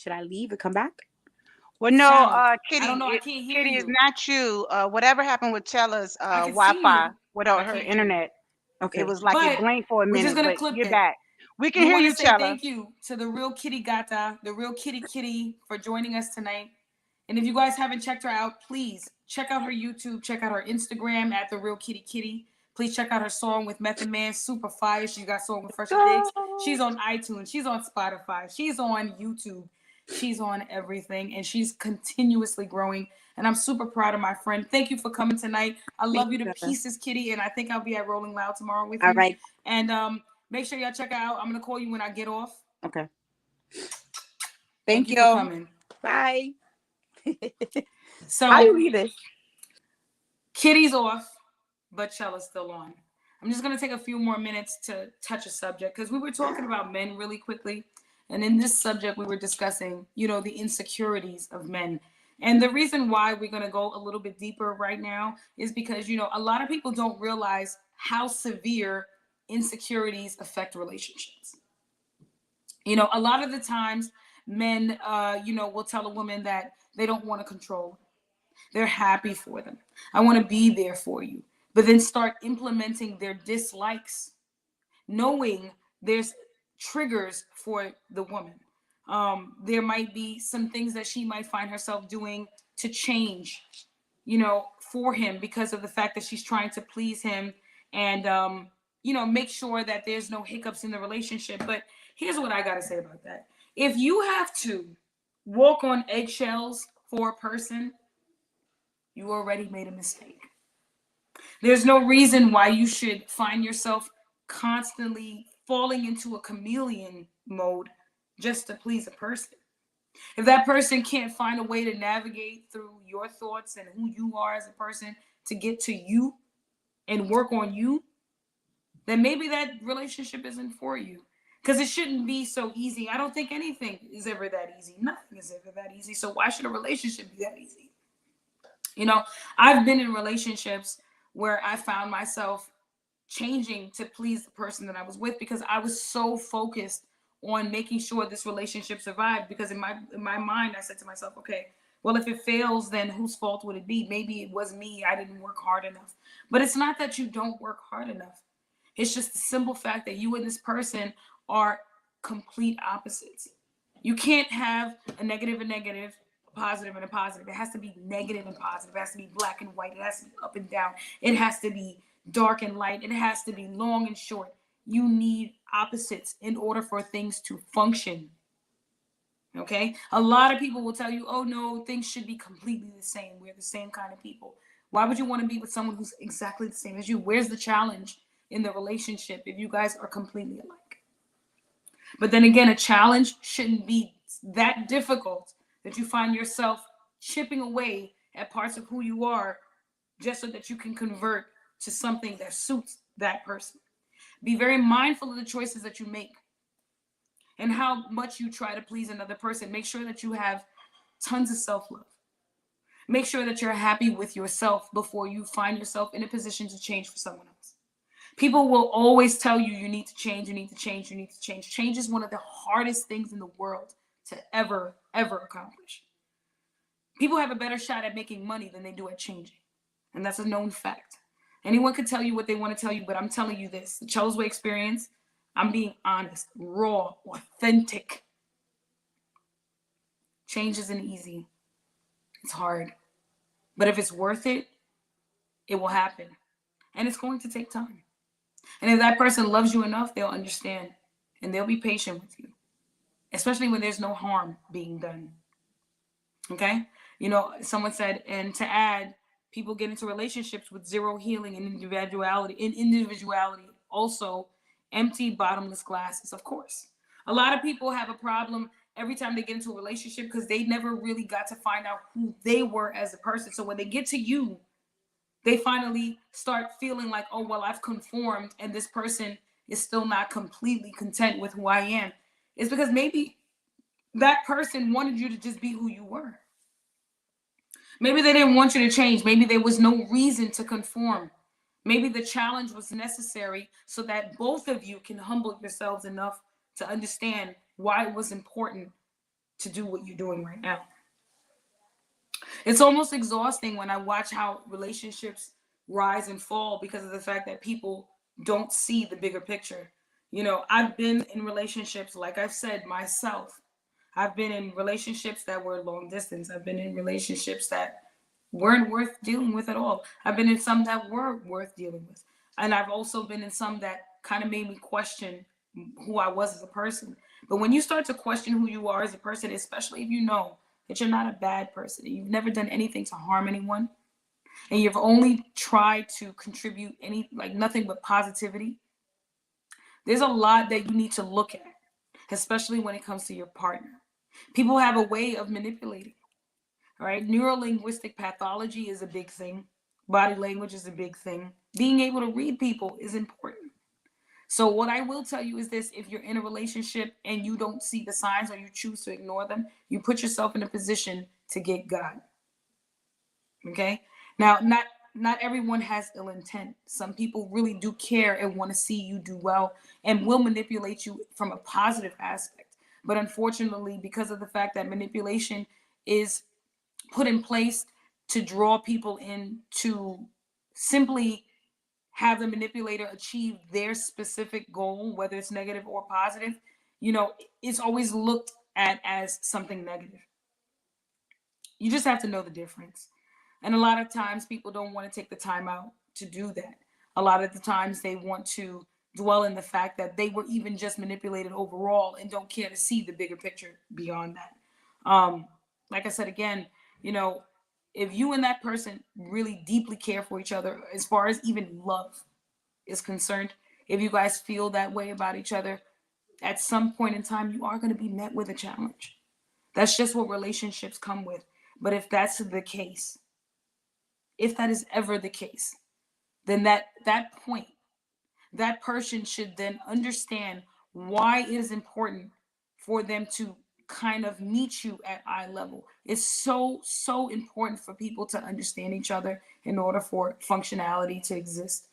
Should I leave and come back?
Well, no,
Sound.
Kitty,
I don't know. I can't hear
Kitty is
you.
not you. Whatever happened with Chella's
I can see
Wi-Fi
you, but
without
I
her
can't hear you.
internet, it
Okay.
was like it
But
blinked for a
we're just
minute,
gonna
but
clip
you're
it.
back. We can
We
hear
want
you,
to say
Chella.
thank you to the real Kitty Gata, the real Kitty for joining us tonight. And if you guys haven't checked her out, please check out her YouTube, check out her Instagram at the real Kitty. Please check out her song with Method Man, super fire. She got a song with Fresh Diggs. She's on iTunes, she's on Spotify, she's on YouTube, she's on everything, and she's continuously growing. And I'm super proud of my friend. Thank you for coming tonight. I love you to pieces, Kitty, and I think I'll be at Rolling Loud tomorrow with you.
All right.
And make sure y'all check her out. I'm gonna call you when I get off.
Okay.
Thank
Thank
you
you.
for coming.
Bye.
So
How do you read this?
Kitty's off, but Chella's still on. I'm just gonna take a few more minutes to touch a subject because we were talking about men really quickly. And in this subject, we were discussing, the insecurities of men. And the reason why we're going to go a little bit deeper right now is because, a lot of people don't realize how severe insecurities affect relationships. A lot of the times men, will tell a woman that they don't want to control. They're happy for them. I want to be there for you. But then start implementing their dislikes, knowing there's triggers for the woman. There might be some things that she might find herself doing to change, for him because of the fact that she's trying to please him and, make sure that there's no hiccups in the relationship. But here's what I got to say about that. If you have to walk on eggshells for a person, you already made a mistake. There's no reason why you should find yourself constantly falling into a chameleon mode just to please a person. If that person can't find a way to navigate through your thoughts and who you are as a person to get to you and work on you, then maybe that relationship isn't for you. Because it shouldn't be so easy. I don't think anything is ever that easy. Nothing is ever that easy. So why should a relationship be that easy? I've been in relationships where I found myself changing to please the person that I was with because I was so focused on making sure this relationship survived. Because in my mind, I said to myself, okay, well, if it fails, then whose fault would it be? Maybe it was me. I didn't work hard enough. But it's not that you don't work hard enough. It's just the simple fact that you and this person are complete opposites. You can't have a negative, a positive, and a positive. It has to be negative and positive. It has to be black and white. It has to be up and down. It has to be dark and light. It has to be long and short. You need opposites in order for things to function. Okay? A lot of people will tell you, oh no, things should be completely the same. We're the same kind of people. Why would you want to be with someone who's exactly the same as you? Where's the challenge in the relationship if you guys are completely alike? But then again, a challenge shouldn't be that difficult that you find yourself chipping away at parts of who you are just so that you can convert to something that suits that person. Be very mindful of the choices that you make and how much you try to please another person. Make sure that you have tons of self-love. Make sure that you're happy with yourself before you find yourself in a position to change for someone else. People will always tell you, you need to change, you need to change, you need to change. Change is one of the hardest things in the world to ever accomplish. People have a better shot at making money than they do at changing. And that's a known fact. Anyone could tell you what they want to tell you, but I'm telling you this. The CHELA'S Way experience, I'm being honest, raw, authentic. Change isn't easy. It's hard. But if it's worth it, it will happen. And it's going to take time. And if that person loves you enough, they'll understand. And they'll be patient with you. Especially when there's no harm being done. Okay? Someone said, and to add, people get into relationships with zero healing and individuality. Also, empty, bottomless glasses, of course. A lot of people have a problem every time they get into a relationship because they never really got to find out who they were as a person. So when they get to you, they finally start feeling like, oh, well, I've conformed and this person is still not completely content with who I am. It's because maybe that person wanted you to just be who you were. Maybe they didn't want you to change. Maybe there was no reason to conform. Maybe the challenge was necessary so that both of you can humble yourselves enough to understand why it was important to do what you're doing right now. It's almost exhausting when I watch how relationships rise and fall because of the fact that people don't see the bigger picture. You know, I've been in relationships, like I've said myself. I've been in relationships that were long distance. I've been in relationships that weren't worth dealing with at all. I've been in some that were worth dealing with. And I've also been in some that kind of made me question who I was as a person. But when you start to question who you are as a person, especially if you know that you're not a bad person, you've never done anything to harm anyone, and you've only tried to contribute nothing but positivity, there's a lot that you need to look at, especially when it comes to your partner. People have a way of manipulating. All right, neuro-linguistic pathology is a big thing. Body language is a big thing. Being able to read people is important. So what I will tell you is this: if you're in a relationship and you don't see the signs or you choose to ignore them, you put yourself in a position to get God. Okay? Now, not everyone has ill intent. Some people really do care and want to see you do well and will manipulate you from a positive aspect. But unfortunately, because of the fact that manipulation is put in place to draw people in to simply have the manipulator achieve their specific goal, whether it's negative or positive, it's always looked at as something negative. You just have to know the difference. And a lot of times people don't want to take the time out to do that. A lot of the times they want to dwell in the fact that they were even just manipulated overall and don't care to see the bigger picture beyond that. Like I said, again, if you and that person really deeply care for each other, as far as even love is concerned, if you guys feel that way about each other, at some point in time, you are going to be met with a challenge. That's just what relationships come with. But if that's the case, if that is ever the case, then that point, that person should then understand why it is important for them to kind of meet you at eye level. It's so important for people to understand each other in order for functionality to exist.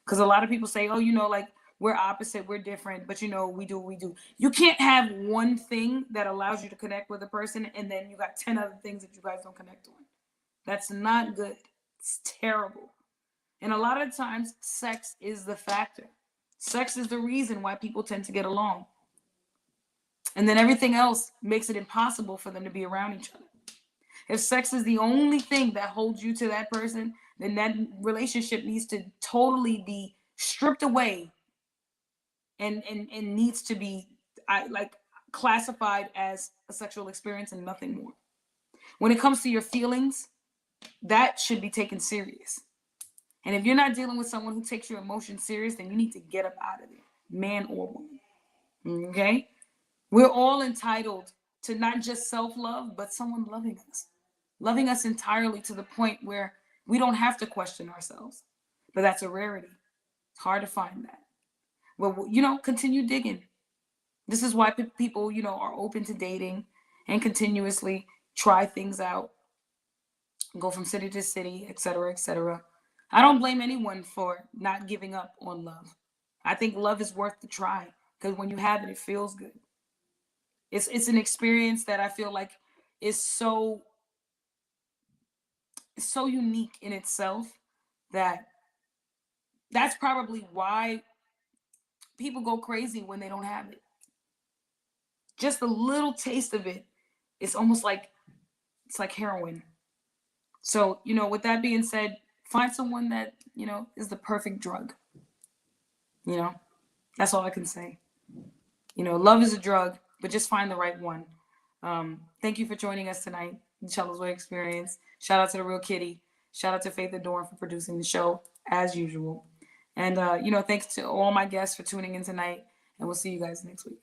Because a lot of people say, oh, like we're opposite, we're different, but we do what we do. You can't have one thing that allows you to connect with a person and then you got 10 other things that you guys don't connect on. That's not good. It's terrible. And a lot of times sex is the factor. Sex is the reason why people tend to get along. And then everything else makes it impossible for them to be around each other. If sex is the only thing that holds you to that person, then that relationship needs to totally be stripped away and needs to be classified as a sexual experience and nothing more. When it comes to your feelings, that should be taken serious. And if you're not dealing with someone who takes your emotions serious, then you need to get up out of there, man or woman. Okay? We're all entitled to not just self-love, but someone loving us entirely to the point where we don't have to question ourselves. But that's a rarity. It's hard to find that. Well, continue digging. This is why people, are open to dating and continuously try things out, go from city to city, et cetera, et cetera. I don't blame anyone for not giving up on love. I think love is worth the try because when you have it, it feels good. It's an experience that I feel like is so unique in itself that's probably why people go crazy when they don't have it. Just a little taste of it, it's almost like it's like heroin. So, with that being said, find someone that, is the perfect drug. That's all I can say. Love is a drug, but just find the right one. Thank you for joining us tonight, the CHELA'S Way Experience. Shout out to the real Kitty. Shout out to Faith Adorn for producing the show, as usual. And, thanks to all my guests for tuning in tonight. And we'll see you guys next week.